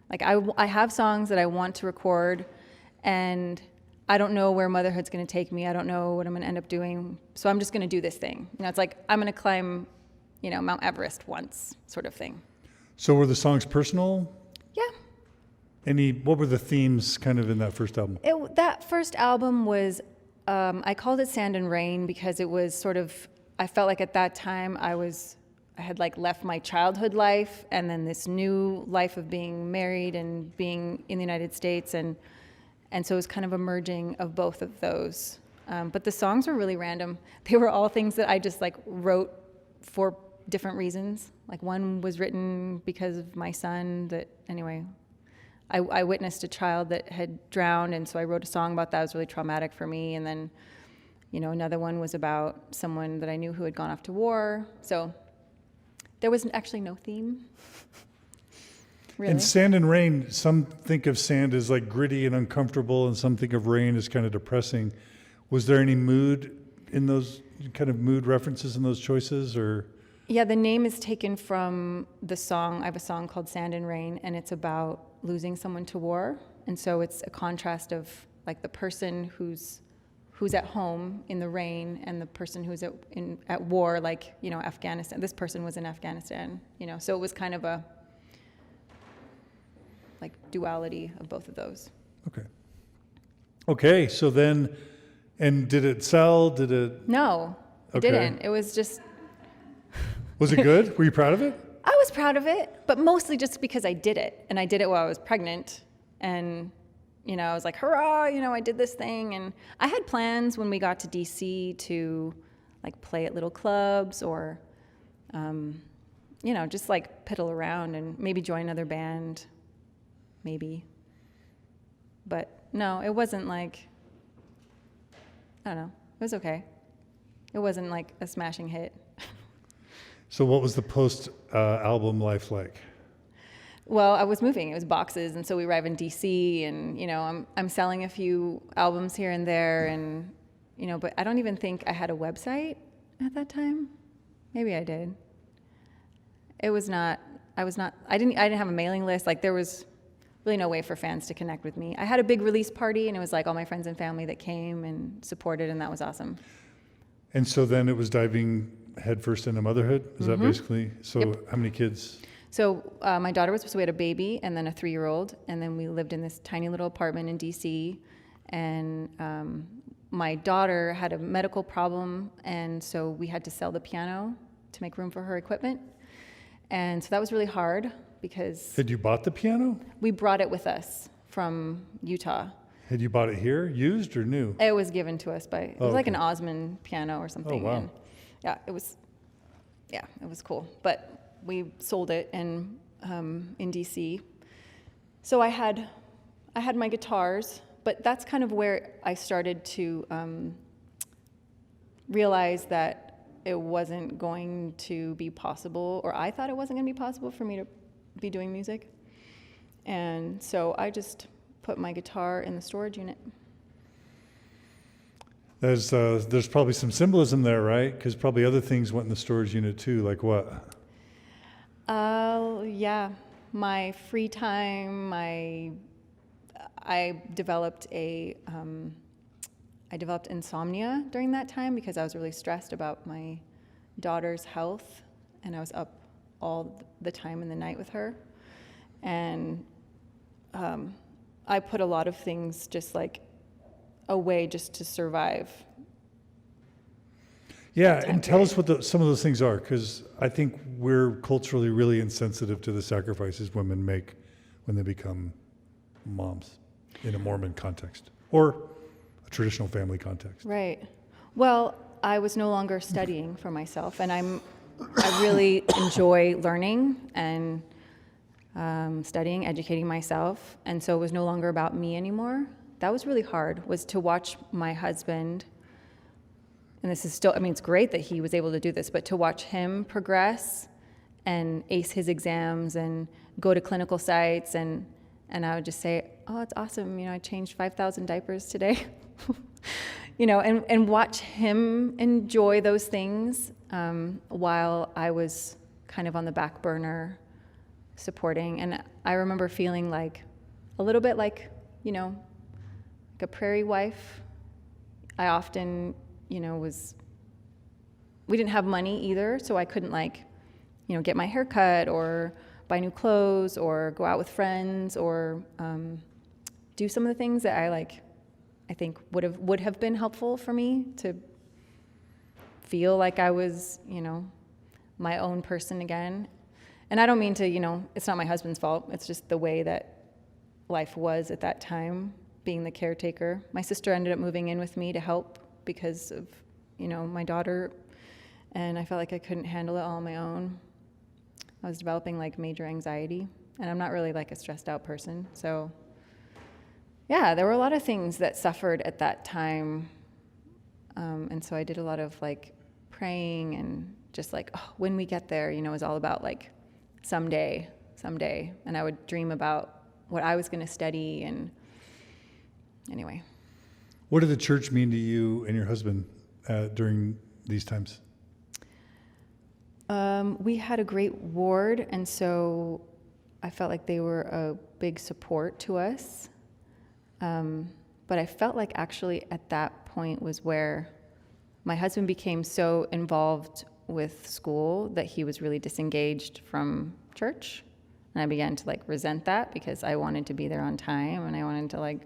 Like, I have songs that I want to record, and I don't know where motherhood's going to take me. I don't know what I'm going to end up doing. So I'm just going to do this thing. It's like I'm going to climb, Mount Everest once, sort of thing. So were the songs personal? Yeah. What were the themes kind of in that first album? That first album was, I called it Sand and Rain because it was sort of, I felt like at that time I had like left my childhood life and then this new life of being married and being in the United States. And so it was kind of a merging of both of those. But the songs were really random. They were all things that I just like wrote for different reasons. Like one was written because of my son I witnessed a child that had drowned, and so I wrote a song about that. It was really traumatic for me. And then, another one was about someone that I knew who had gone off to war. So there was actually no theme. Really? And Sand and Rain, some think of sand as like gritty and uncomfortable, and some think of rain as kind of depressing. Was there any mood in those kind of mood references in those choices, or? Yeah, the name is taken from the song. I have a song called Sand and Rain, and it's about losing someone to war. And so it's a contrast of like the person who's at home in the rain and the person who's at war, like, Afghanistan. This person was in Afghanistan, so it was kind of a like duality of both of those. Okay, so then, and did it sell? Did it? No, it didn't. It was just... Was it good? Were you proud of it? I was proud of it, but mostly just because I did it. And I did it while I was pregnant. And, I was like, hurrah, I did this thing. And I had plans when we got to DC to like play at little clubs or, just like piddle around and maybe join another band, maybe. But no, it wasn't like, I don't know, it was okay. It wasn't like a smashing hit. So what was the post-album life like? Well, I was moving. It was boxes, and so we arrived in D.C., and, I'm selling a few albums here and there, and, but I don't even think I had a website at that time. Maybe I did. I didn't have a mailing list. Like, there was really no way for fans to connect with me. I had a big release party, and it was like all my friends and family that came and supported, and that was awesome. And so then it was diving headfirst into motherhood? Is that basically? So Yep. How many kids? So my daughter we had a baby and then a 3-year-old, and then we lived in this tiny little apartment in DC. And my daughter had a medical problem, and so we had to sell the piano to make room for her equipment. And so that was really hard because Had you bought the piano? we brought it with us from Utah. Had you bought it here, used or new? It was given to us by, it was like okay. an Osmond piano or something. Oh, wow. And it was cool. But we sold it in DC. So I had my guitars, but that's kind of where I started to realize that it wasn't going to be possible, or I thought it wasn't going to be possible for me to be doing music. And so I just put my guitar in the storage unit. There's probably some symbolism there, right? Because probably other things went in the storage unit too, like what? Yeah, my free time, I developed insomnia during that time because I was really stressed about my daughter's health, and I was up all the time in the night with her. And I put a lot of things just like away just to survive. Yeah, and tell us what some of those things are, because I think we're culturally really insensitive to the sacrifices women make when they become moms in a Mormon context or a traditional family context. Right. Well, I was no longer studying for myself, and I really enjoy learning and studying, educating myself, and so it was no longer about me anymore. That was really hard, was to watch my husband, and this is still, I mean, it's great that he was able to do this, but to watch him progress and ace his exams and go to clinical sites, and I would just say, oh, it's awesome, I changed 5,000 diapers today. And watch him enjoy those things while I was kind of on the back burner supporting. And I remember feeling like a little bit like, like a prairie wife. I often, we didn't have money either, so I couldn't get my hair cut or buy new clothes or go out with friends or do some of the things that I think would have been helpful for me to feel like I was, my own person again. And I don't mean to, it's not my husband's fault. It's just the way that life was at that time, being the caretaker. My sister ended up moving in with me to help because of, my daughter, and I felt like I couldn't handle it all on my own. I was developing major anxiety, and I'm not really a stressed out person, so yeah, there were a lot of things that suffered at that time, and so I did a lot of praying and just when we get there, it was all about someday, and I would dream about what I was going to study, and anyway. What did the church mean to you and your husband during these times? We had a great ward, and so I felt like they were a big support to us. But I felt like actually at that point was where my husband became so involved with school that he was really disengaged from church. And I began to resent that because I wanted to be there on time, and I wanted to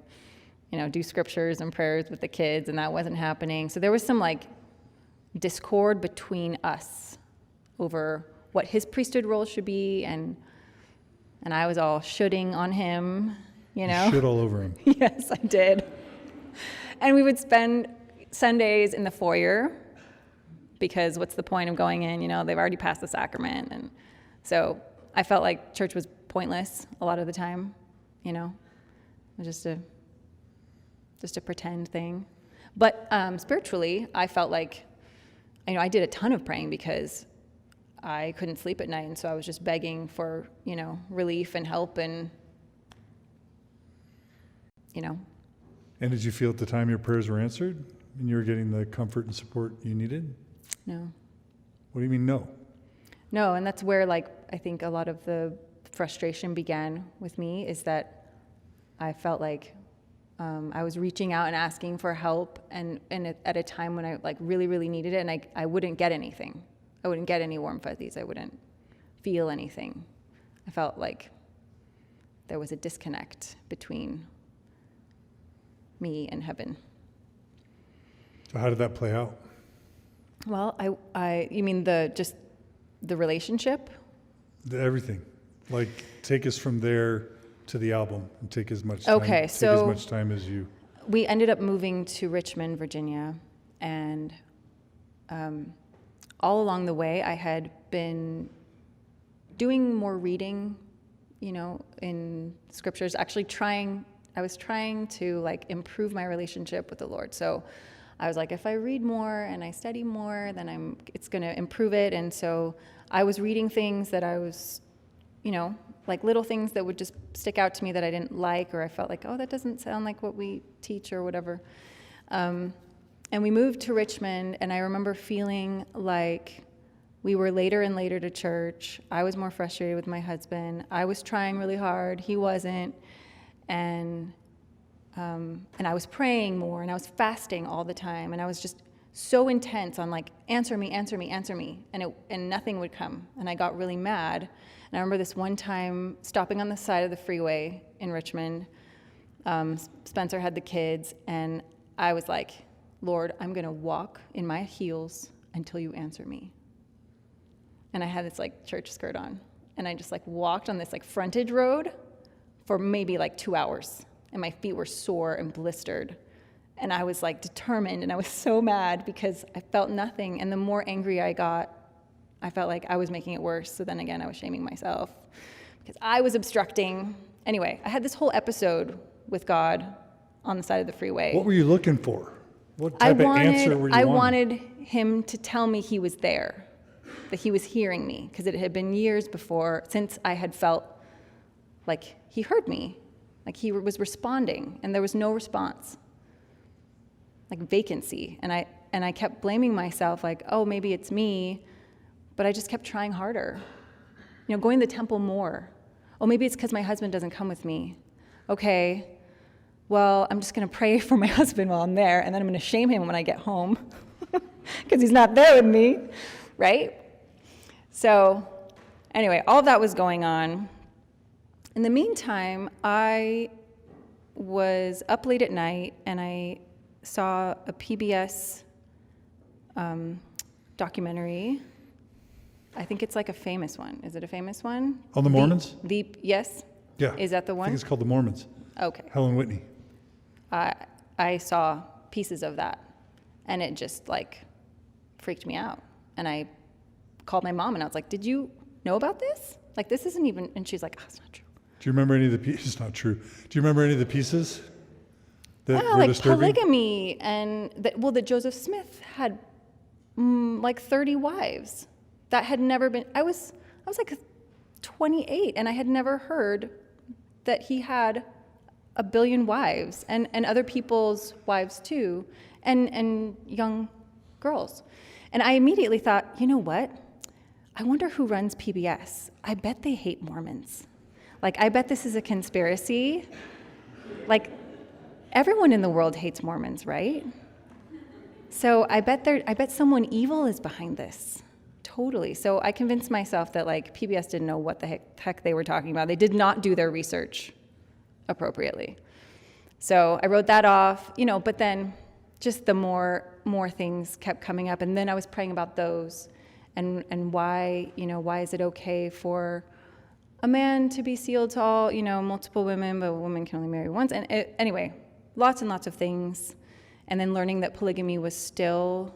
do scriptures and prayers with the kids, and that wasn't happening. So there was some discord between us over what his priesthood role should be, and I was all shoulding on him, You shit all over him. Yes, I did. And we would spend Sundays in the foyer because what's the point of going in? They've already passed the sacrament. And so I felt like church was pointless a lot of the time, It was just a pretend thing. But spiritually, I felt like, I did a ton of praying because I couldn't sleep at night. And so I was just begging for, relief and help and, And did you feel at the time your prayers were answered and you were getting the comfort and support you needed? No. What do you mean no? No, and that's where I think a lot of the frustration began with me, is that I felt like I was reaching out and asking for help, and at a time when I really, really needed it, and I wouldn't get anything. I wouldn't get any warm fuzzies. I wouldn't feel anything. I felt like there was a disconnect between me and heaven. So how did that play out? Well, you mean the relationship? Everything. Take us from there to the album and take as much time. Okay, take so as much time as you. We ended up moving to Richmond, Virginia, and all along the way, I had been doing more reading, in scriptures. Actually, I was trying to improve my relationship with the Lord. So I was like, if I read more and I study more, then it's going to improve it. And so I was reading things that I was, little things that would just stick out to me that I didn't like, or I felt like, oh, that doesn't sound like what we teach or whatever. And we moved to Richmond, and I remember feeling like we were later and later to church. I was more frustrated with my husband. I was trying really hard. He wasn't. And I was praying more, and I was fasting all the time, and I was just so intense on like, answer me, answer me, answer me, and nothing would come. And I got really mad. And I remember this one time stopping on the side of the freeway in Richmond. Spencer had the kids, and I was like, Lord, I'm going to walk in my heels until you answer me. And I had this like church skirt on, and I just like walked on this like frontage road for maybe like 2 hours, and my feet were sore and blistered. And I was like determined, and I was so mad because I felt nothing. And the more angry I got, I felt like I was making it worse. So then again, I was shaming myself because I was obstructing. Anyway, I had this whole episode with God on the side of the freeway. What were you looking for? What type of answer were you I wanting? wanted him to tell me he was there, that he was hearing me, because it had been years before since I had felt like he heard me, like he was responding, and there was no response, like vacancy. And I kept blaming myself, like, oh, maybe it's me, but I just kept trying harder, going to the temple more. Oh, maybe it's because my husband doesn't come with me. Okay, well, I'm just going to pray for my husband while I'm there, and then I'm going to shame him when I get home because he's not there with me, right? So anyway, all of that was going on. In the meantime, I was up late at night, and I saw a PBS documentary. I think it's like a famous one. Is it a famous one? On the Mormons? Yes? Yeah. Is that the one? I think it's called The Mormons. Okay. Helen Whitney. I saw pieces of that, and it just like freaked me out. And I called my mom, and I was like, did you know about this? Like, this isn't even, and she's like, oh, it's not true. Do you remember any of the pieces? It's not true. Do you remember any of the pieces that were like disturbing? polygamy, and that Joseph Smith had like 30 wives. That had never been, I was like 28, and I had never heard that he had a billion wives, and other people's wives too, and young girls. And I immediately thought, you know what? I wonder who runs PBS. I bet they hate Mormons. Like, I bet this is a conspiracy. Like, everyone in the world hates Mormons, right? So I bet someone evil is behind this. Totally. So I convinced myself that like PBS didn't know what the heck they were talking about. They did not do their research appropriately. So I wrote that off, but then just the more things kept coming up, and then I was praying about those, and why is it okay for a man to be sealed to all, multiple women, but women can only marry once. And anyway, lots and lots of things. And then learning that polygamy was still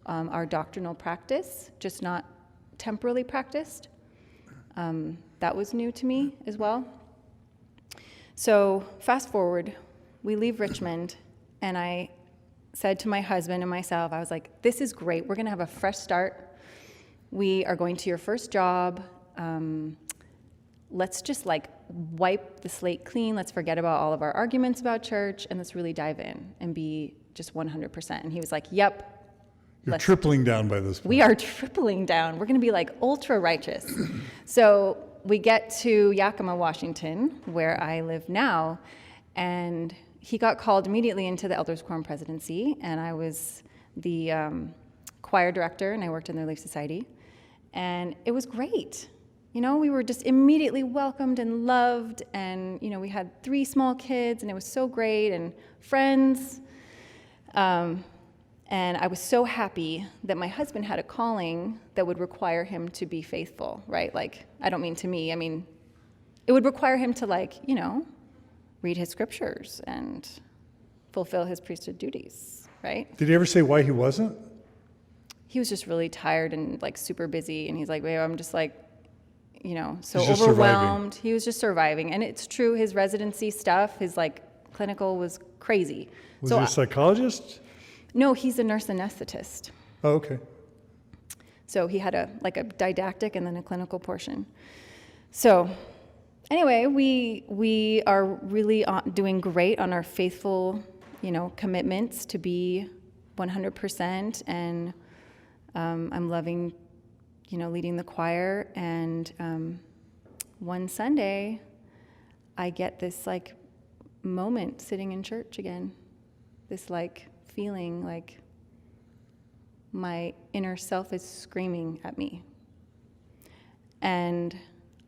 our doctrinal practice, just not temporally practiced. That was new to me as well. So fast forward, we leave Richmond, and I said to my husband and myself, I was like, this is great. We're going to have a fresh start. We are going to your first job. Let's just like wipe the slate clean. Let's forget about all of our arguments about church, and let's really dive in and be just 100%. And he was like, yep. You're tripling down by this point. We are tripling down. We're going to be like ultra righteous. So we get to Yakima, Washington, where I live now, and he got called immediately into the Elders Quorum presidency, and I was the choir director, and I worked in the Relief Society, and it was great. We were just immediately welcomed and loved, and we had 3 small kids, and it was so great, and friends. And I was so happy that my husband had a calling that would require him to be faithful, right? Like, I don't mean to me, I mean, it would require him to read his scriptures and fulfill his priesthood duties, right? Did he ever say why he wasn't? He was just really tired and like super busy, and he's like, babe, I'm just like, so He's overwhelmed. He was just surviving. And it's true, his residency stuff, his like clinical was crazy. Was he a psychologist? No, he's a nurse anesthetist. Oh, okay. So he had a didactic and then a clinical portion. So anyway, we are really doing great on our faithful, commitments to be 100%, and I'm loving, leading the choir. And one Sunday, I get this like moment sitting in church again, this like feeling like my inner self is screaming at me. And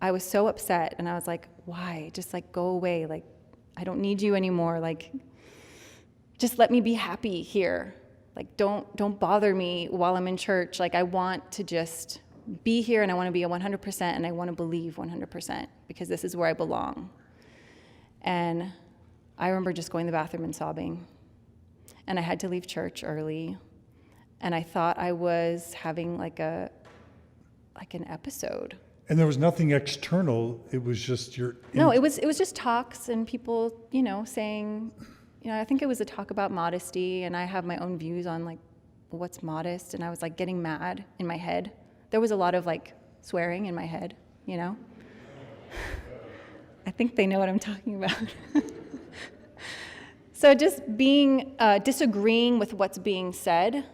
I was so upset, and I was like, why? Just like go away. Like, I don't need you anymore. Like, just let me be happy here. Like, don't bother me while I'm in church. Like, I want to just be here, and I want to be a 100%, and I want to believe 100% because this is where I belong. And I remember just going to the bathroom and sobbing. And I had to leave church early. And I thought I was having like an episode. And there was nothing external. It was just your... No, it was just talks and people, saying, I think it was a talk about modesty, and I have my own views on like what's modest. And I was like getting mad in my head. There was a lot of like swearing in my head, I think they know what I'm talking about. So just being, disagreeing with what's being said,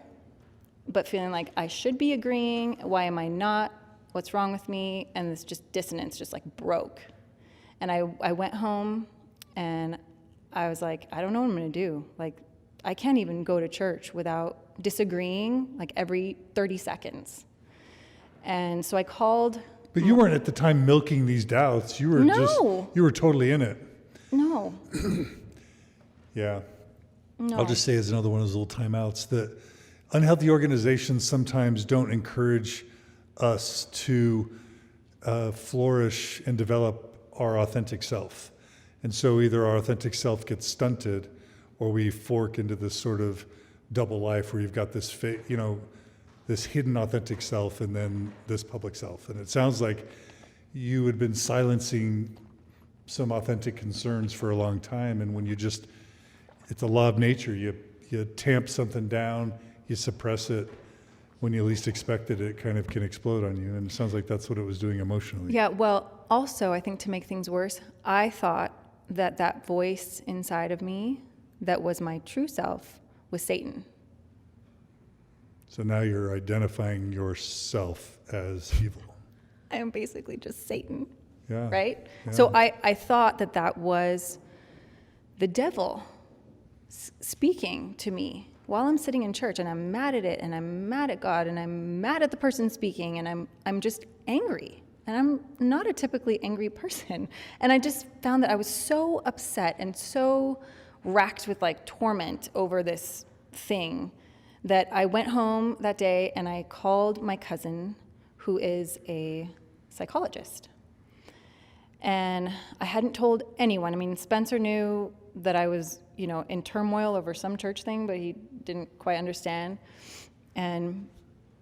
but feeling like I should be agreeing. Why am I not? What's wrong with me? And this just dissonance just like broke. And I went home and I was like, I don't know what I'm going to do. Like, I can't even go to church without disagreeing like every 30 seconds. And so I called. But you weren't at the time milking these doubts. You were you were totally in it. No. Yeah. No. I'll just say as another one of those little timeouts that unhealthy organizations sometimes don't encourage us to flourish and develop our authentic self. And so either our authentic self gets stunted or we fork into this sort of double life where you've got this, this hidden authentic self and then this public self. And it sounds like you had been silencing some authentic concerns for a long time. And when you just, it's a law of nature. You tamp something down, you suppress it. When you least expect it, it kind of can explode on you. And it sounds like that's what it was doing emotionally. Yeah, well, also, I think to make things worse, I thought that voice inside of me that was my true self was Satan. So now you're identifying yourself as evil. I am basically just Satan, Yeah. right? Yeah. So I thought that was the devil speaking to me while I'm sitting in church, and I'm mad at it, and I'm mad at God, and I'm mad at the person speaking, and I'm just angry. And I'm not a typically angry person. And I just found that I was so upset and so racked with like torment over this thing that I went home that day and I called my cousin, who is a psychologist. And I hadn't told anyone. I mean, Spencer knew that I was, in turmoil over some church thing, but he didn't quite understand. And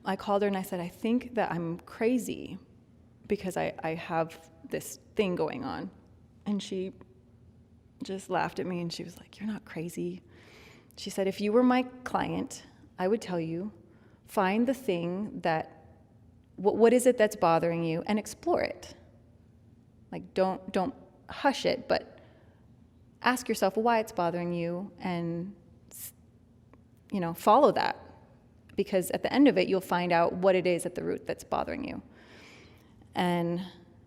I called her and I said, I think that I'm crazy because I have this thing going on. And she just laughed at me and she was like, you're not crazy. She said, if you were my client, I would tell you, find the thing that, what is it that's bothering you, and explore it. Like, don't hush it, but ask yourself why it's bothering you and, follow that. Because at the end of it, you'll find out what it is at the root that's bothering you. And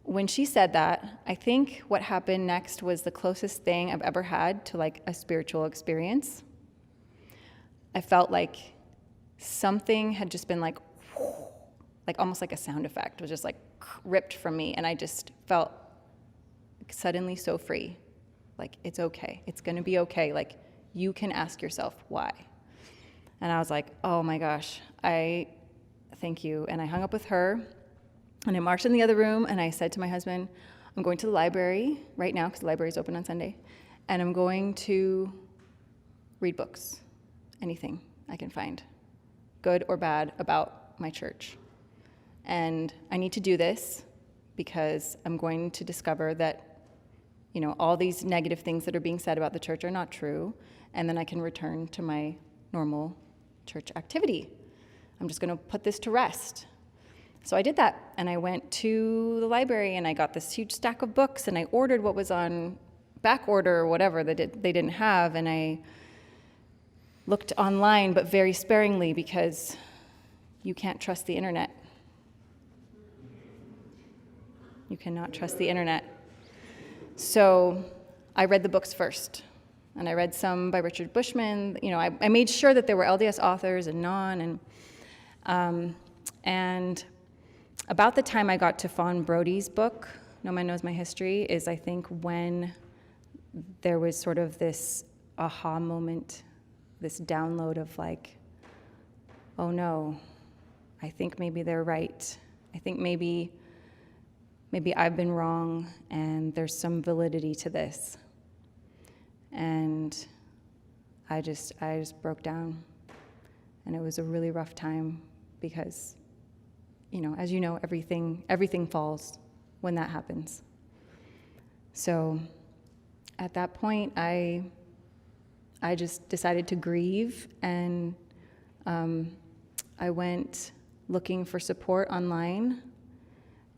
when she said that, I think what happened next was the closest thing I've ever had to like a spiritual experience. I felt like something had just been like almost like a sound effect. It was just like ripped from me. And I just felt suddenly so free. Like, it's okay. It's going to be okay. Like, you can ask yourself why. And I was like, oh my gosh, I thank you. And I hung up with her and I marched in the other room and I said to my husband, I'm going to the library right now because the library is open on Sunday. And I'm going to read books, anything I can find, good or bad, about my church. And I need to do this because I'm going to discover that, all these negative things that are being said about the church are not true. And then I can return to my normal church activity. I'm just going to put this to rest. So I did that, and I went to the library, and I got this huge stack of books, and I ordered what was on back order or whatever that they didn't have, and I looked online, but very sparingly because you can't trust the internet. You cannot trust the internet. So I read the books first, and I read some by Richard Bushman. I made sure that there were LDS authors and non, and about the time I got to Fawn Brody's book, No Man Knows My History, is I think when there was sort of this aha moment, this download of like, oh no, I think maybe they're right. I think maybe I've been wrong and there's some validity to this. And I just broke down. And it was a really rough time because, as you know, everything falls when that happens. So at that point, I just decided to grieve, and I went looking for support online,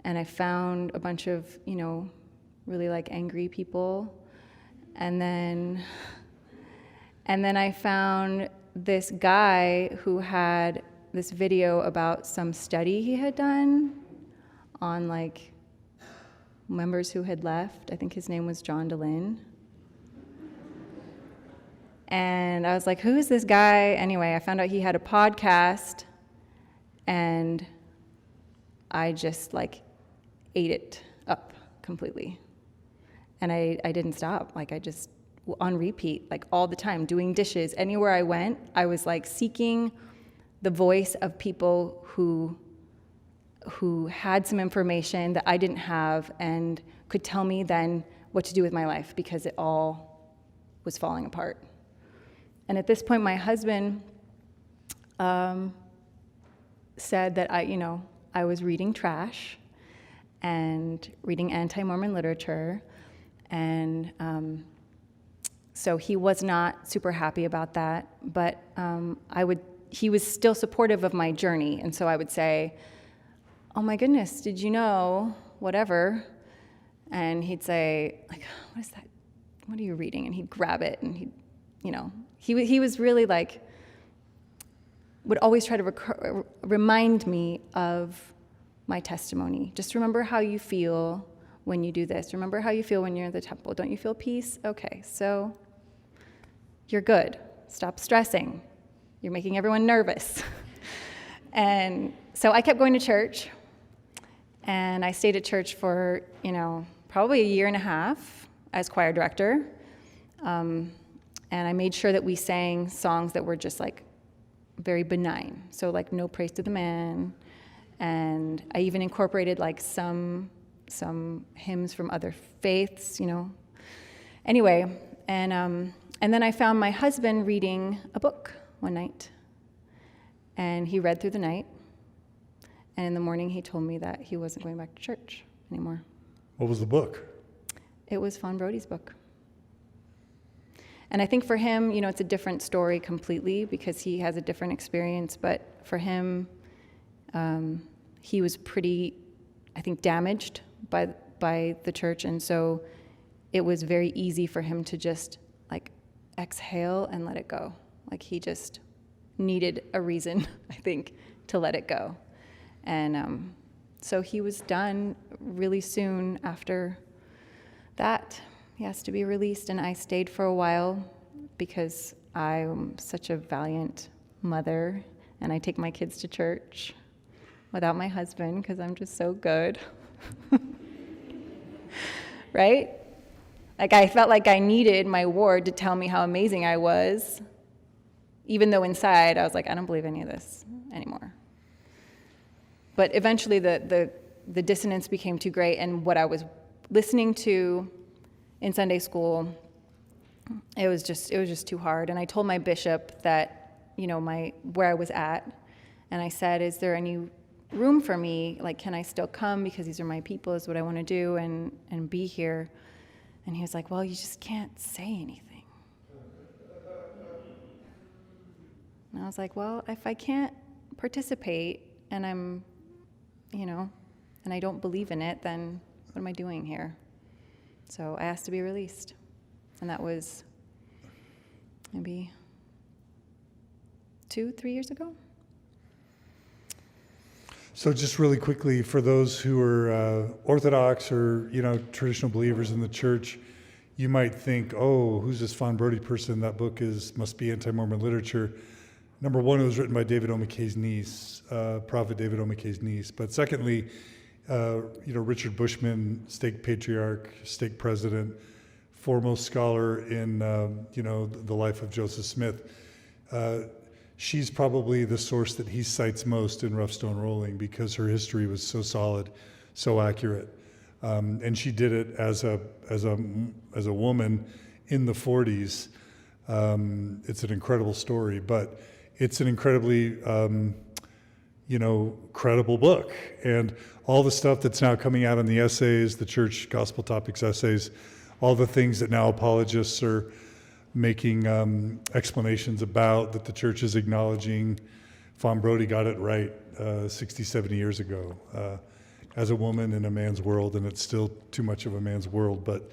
and I found a bunch of, really like angry people. And then I found this guy who had this video about some study he had done on like members who had left. I think his name was John DeLynn. And I was like, who is this guy? Anyway, I found out he had a podcast, and I just like ate it up completely. And I didn't stop. Like I just, on repeat, like all the time, doing dishes. Anywhere I went, I was like seeking the voice of people who had some information that I didn't have and could tell me then what to do with my life, because it all was falling apart. And at this point, my husband said that I was reading trash and reading anti-Mormon literature, and so he was not super happy about that. But he was still supportive of my journey, and so I would say, "Oh my goodness, did you know whatever?" And he'd say, "Like, what is that? What are you reading?" And he'd grab it, and he was really like, would always try to remind me of my testimony. Just remember how you feel when you do this. Remember how you feel when you're in the temple. Don't you feel peace? Okay, so you're good. Stop stressing. You're making everyone nervous. And so I kept going to church, and I stayed at church for, probably a year and a half as choir director. And I made sure that we sang songs that were just like very benign. So like No Praise to the Man. And I even incorporated like some hymns from other faiths, Anyway, and then I found my husband reading a book one night. And he read through the night. And in the morning, he told me that he wasn't going back to church anymore. What was the book? It was Fawn Brody's book. And I think for him, it's a different story completely because he has a different experience. But for him, he was pretty, I think, damaged by the church. And so it was very easy for him to just like exhale and let it go. Like he just needed a reason, I think, to let it go. And so he was done really soon after that. He has to be released, and I stayed for a while because I'm such a valiant mother, and I take my kids to church without my husband because I'm just so good. Right? Like I felt like I needed my ward to tell me how amazing I was, even though inside I was like, I don't believe any of this anymore. But eventually the dissonance became too great, and what I was listening to in Sunday school, it was just too hard. And I told my bishop that, where I was at, and I said, is there any room for me? Like, can I still come because these are my people, is what I want to do and be here? And he was like, well, you just can't say anything. And I was like, well, if I can't participate and I'm, and I don't believe in it, then what am I doing here? So I asked to be released. And that was maybe 2-3 years ago. So just really quickly, for those who are Orthodox or, traditional believers in the church, you might think, oh, who's this Fawn Brody person? That book must be anti-Mormon literature. Number one, it was written by David O. McKay's niece, Prophet David O. McKay's niece. But secondly, Richard Bushman, stake patriarch, stake president, foremost scholar in, the life of Joseph Smith. She's probably the source that he cites most in Rough Stone Rolling because her history was so solid, so accurate. And she did it as a woman in the 40s. It's an incredible story, but it's an incredibly, credible book. And all the stuff that's now coming out in the essays, the church gospel topics essays, all the things that now apologists are making explanations about, that the church is acknowledging. Fawn Brody got it right 60, 70 years ago. As a woman in a man's world, and it's still too much of a man's world, but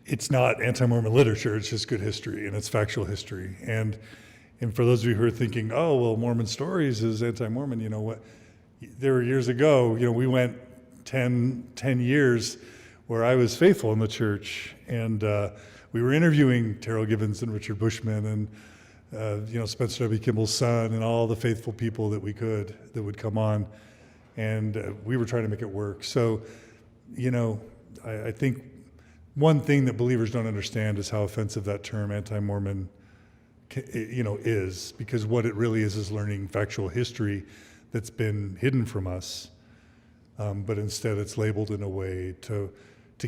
it's not anti-Mormon literature, it's just good history, and it's factual history. And for those of you who are thinking, oh, well, Mormon Stories is anti-Mormon, you know what? There were years ago, we went 10 years where I was faithful in the church, and we were interviewing Terrell Gibbons and Richard Bushman and Spencer W. Kimball's son and all the faithful people that would come on. And we were trying to make it work. So, I think one thing that believers don't understand is how offensive that term anti-Mormon, is, because what it really is learning factual history that's been hidden from us. But instead it's labeled in a way to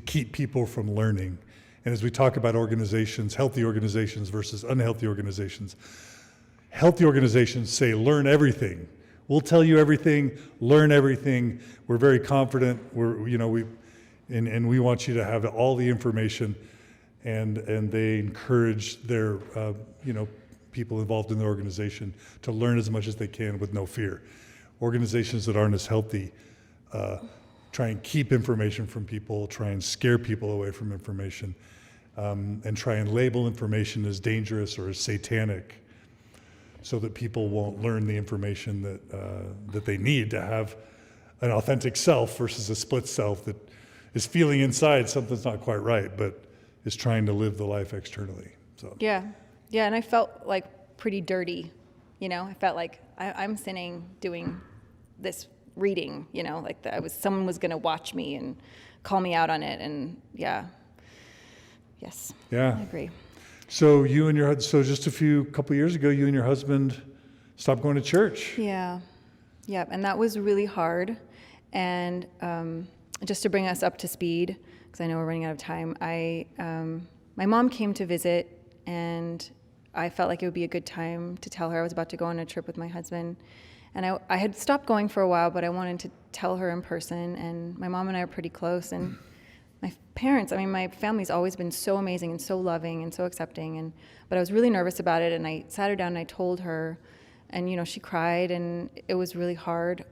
keep people from learning. And as we talk about organizations, healthy organizations versus unhealthy organizations say, learn everything. We'll tell you everything, learn everything. We're very confident. We want you to have all the information, and they encourage their people involved in the organization to learn as much as they can with no fear. Organizations that aren't as healthy try and keep information from people, try and scare people away from information, and try and label information as dangerous or as satanic, so that people won't learn the information that they need to have an authentic self versus a split self that is feeling inside something's not quite right, but is trying to live the life externally. So yeah, and I felt like pretty dirty, I felt like I'm sinning doing this reading, like someone was going to watch me and call me out on it, and yes, I agree. So just a couple years ago, you and your husband stopped going to church. Yeah, and that was really hard. And just to bring us up to speed, because I know we're running out of time, my mom came to visit, and I felt like it would be a good time to tell her I was about to go on a trip with my husband. And I had stopped going for a while, but I wanted to tell her in person. And my mom and I are pretty close, and my parents, my family's always been so amazing and so loving and so accepting, but I was really nervous about it, and I sat her down and I told her, and she cried, and it was really hard.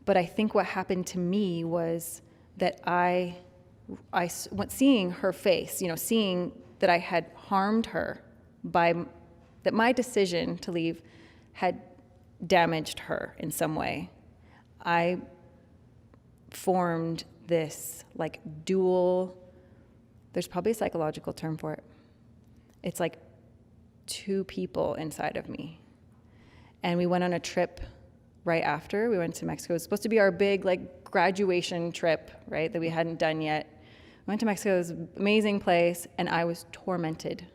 But I think what happened to me was that I went seeing her face, seeing that I had harmed her that my decision to leave had damaged her in some way. I formed this dual, there's probably a psychological term for it. It's like two people inside of me. And we went on a trip right after. We went to Mexico. It was supposed to be our big graduation trip, right, that we hadn't done yet. We went to Mexico. It was an amazing place, and I was tormented.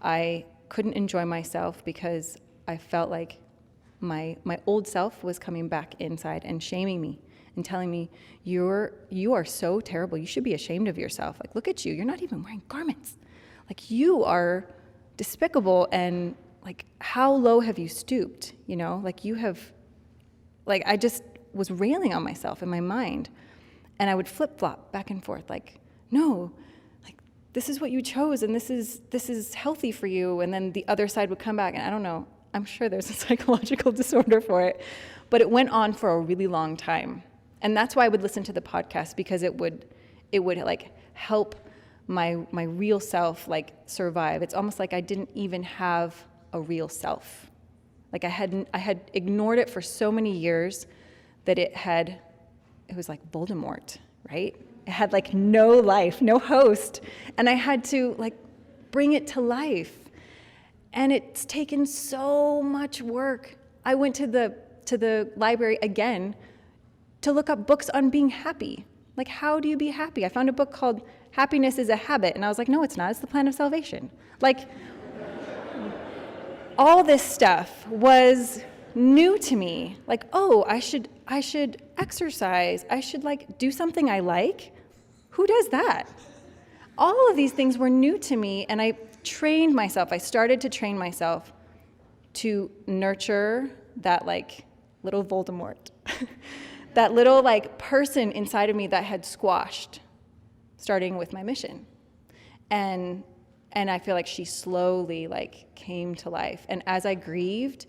I couldn't enjoy myself because I felt like my old self was coming back inside and shaming me and telling me, you are so terrible. You should be ashamed of yourself. Look at you. You're not even wearing garments. You are despicable, and how low have you stooped? You have, I just was railing on myself in my mind, and I would flip-flop back and forth, no, this is what you chose, and this is healthy for you, and then the other side would come back, and I don't know, I'm sure there's a psychological disorder for it, but it went on for a really long time. And that's why I would listen to the podcast, because it would help my real self like survive. It's almost like I didn't even have a real self. Like I had ignored it for so many years that it was like Voldemort, right? It had like no life, no host, and I had to like bring it to life. And it's taken so much work. I went to the library again to look up books on being happy. Like, how do you be happy? I found a book called Happiness is a Habit, and I was like, no, it's not. It's the plan of salvation. Like, all this stuff was new to me. Like, oh, I should exercise. I should like do something I like. Who does that? All of these things were new to me, and I started to train myself to nurture that like little Voldemort, that little like person inside of me that had squashed, starting with my mission. And I feel like she slowly like came to life. And as I grieved,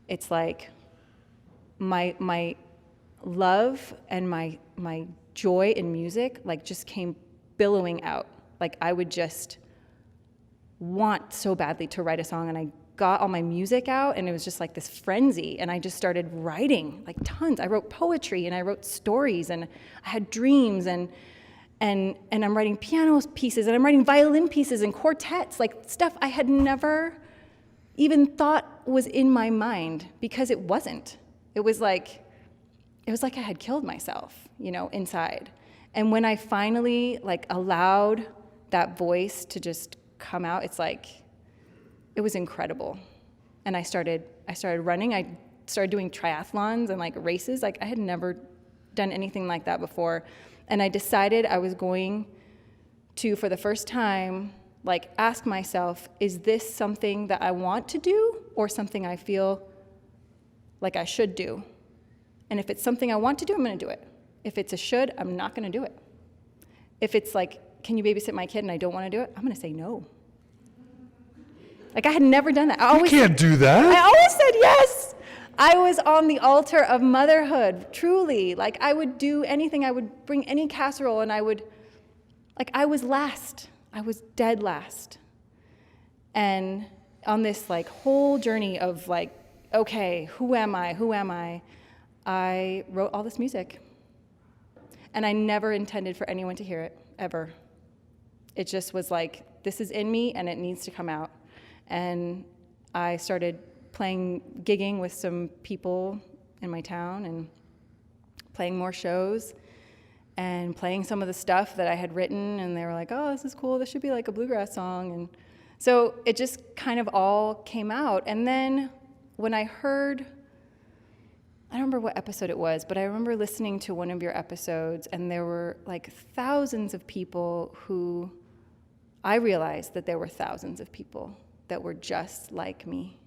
it's like my love and my joy in music like just came billowing out. Like I would just want so badly to write a song, and I got all my music out, and it was just like this frenzy, and I just started writing like tons. I wrote poetry and I wrote stories, and I had dreams, and I'm writing piano pieces, and I'm writing violin pieces and quartets, like stuff I had never even thought was in my mind, because it wasn't. It was like I had killed myself, inside. And when I finally like allowed that voice to just come out, it's like, it was incredible. And I started running. I started doing triathlons and like races. Like I had never done anything like that before. And I decided I was going to, for the first time, like ask myself, is this something that I want to do or something I feel like I should do? And if it's something I want to do, I'm going to do it. If it's a should, I'm not going to do it. If it's like, can you babysit my kid and I don't want to do it, I'm going to say no. Like I had never done that. You can't do that. I always said yes. I was on the altar of motherhood, truly. Like I would do anything. I would bring any casserole, and I was last. I was dead last. And on this like whole journey of like, okay, who am I? I wrote all this music. And I never intended for anyone to hear it, ever. It just was like, this is in me and it needs to come out. And I started gigging with some people in my town and playing more shows and playing some of the stuff that I had written, and they were like, oh, this is cool, this should be like a bluegrass song. And so it just kind of all came out. And then when I heard, I don't remember what episode it was, but I remember listening to one of your episodes, and there were like thousands of people who, I realized that there were thousands of people that were just like me,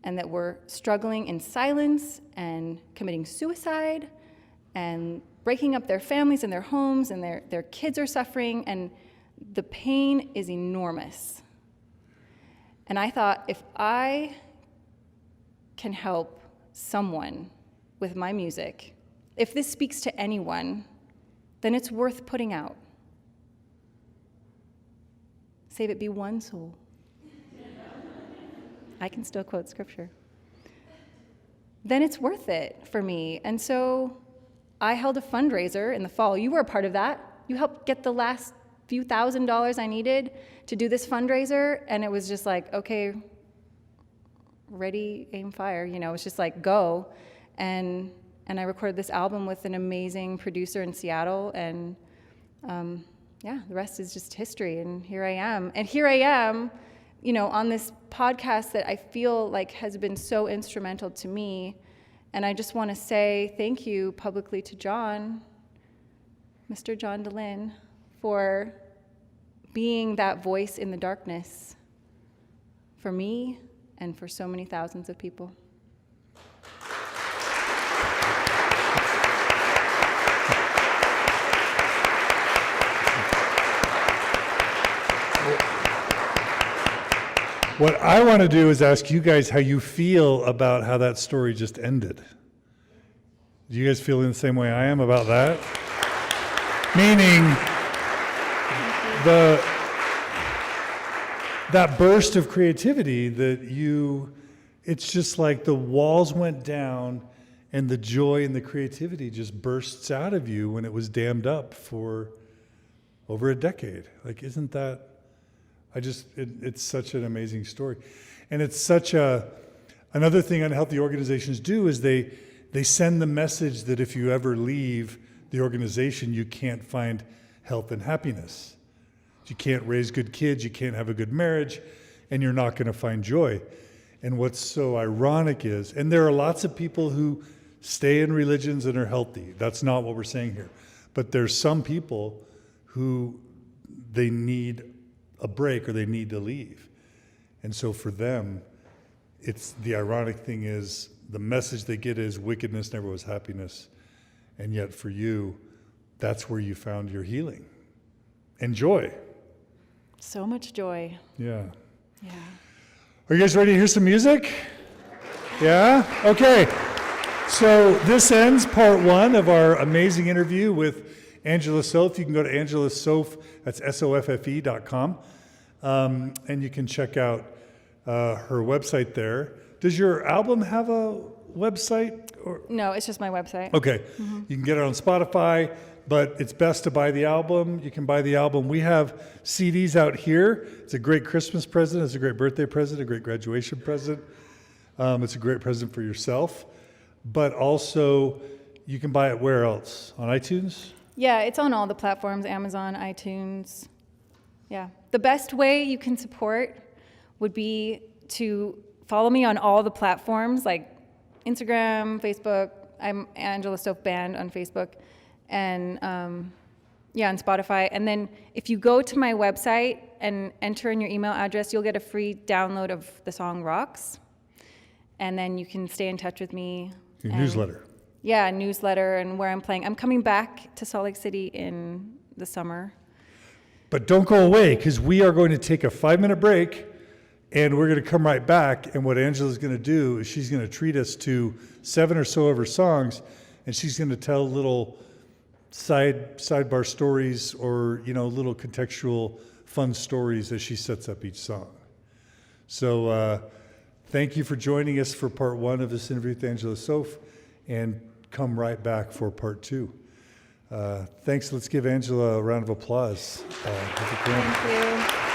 and that were struggling in silence and committing suicide and breaking up their families and their homes, and their kids are suffering, and the pain is enormous. And I thought, if I can help someone with my music, if this speaks to anyone, then it's worth putting out. Save it be one soul. I can still quote scripture. Then it's worth it for me. And so I held a fundraiser in the fall. You were a part of that. You helped get the last few $1,000s I needed to do this fundraiser, and it was just like, okay, ready, aim, fire. It was just like, go. And I recorded this album with an amazing producer in Seattle, and the rest is just history, and here I am. And here I am, on this podcast that I feel like has been so instrumental to me. And I just want to say thank you publicly to John, Mr. John DeLynn, for being that voice in the darkness for me and for so many thousands of people. What I want to do is ask you guys how you feel about how that story just ended. Do you guys feel in the same way I am about that? Meaning, that burst of creativity it's just like the walls went down and the joy and the creativity just bursts out of you when it was dammed up for over a decade. Like, isn't that, it's such an amazing story. And it's another thing unhealthy organizations do is they send the message that if you ever leave the organization, you can't find health and happiness. You can't raise good kids, you can't have a good marriage, and you're not going to find joy. And what's so ironic is, and there are lots of people who stay in religions and are healthy. That's not what we're saying here. But there's some people who they need a break or they need to leave. And so for them, the ironic thing is the message they get is wickedness never was happiness. And yet for you, that's where you found your healing and joy. So much joy. Yeah. Yeah. Are you guys ready to hear some music? Yeah? Okay. So this ends part one of our amazing interview with Angela Soffe. You can go to Angela Soffe, that's SOFFE.com, and you can check out her website there. Does your album have a website? No, it's just my website. Okay. Mm-hmm. You can get it on Spotify, but it's best to buy the album. You can buy the album. We have CDs out here. It's a great Christmas present. It's a great birthday present, a great graduation present. It's a great present for yourself. But also, you can buy it where else? On iTunes? Yeah, it's on all the platforms, Amazon, iTunes. Yeah. The best way you can support would be to follow me on all the platforms, like Instagram, Facebook. I'm Angela Soffe Band on Facebook. And on Spotify. And then if you go to my website and enter in your email address, you'll get a free download of the song Rocks. And then you can stay in touch with me. Your newsletter. Yeah, newsletter and where I'm playing. I'm coming back to Salt Lake City in the summer. But don't go away, because we are going to take a 5-minute break, and we're going to come right back. And what Angela's going to do is she's going to treat us to 7 or so of her songs, and she's going to tell little sidebar stories or, little contextual fun stories as she sets up each song. So thank you for joining us for part one of this interview with Angela Soffe, and come right back for part two. Thanks. Let's give Angela a round of applause. Thank you.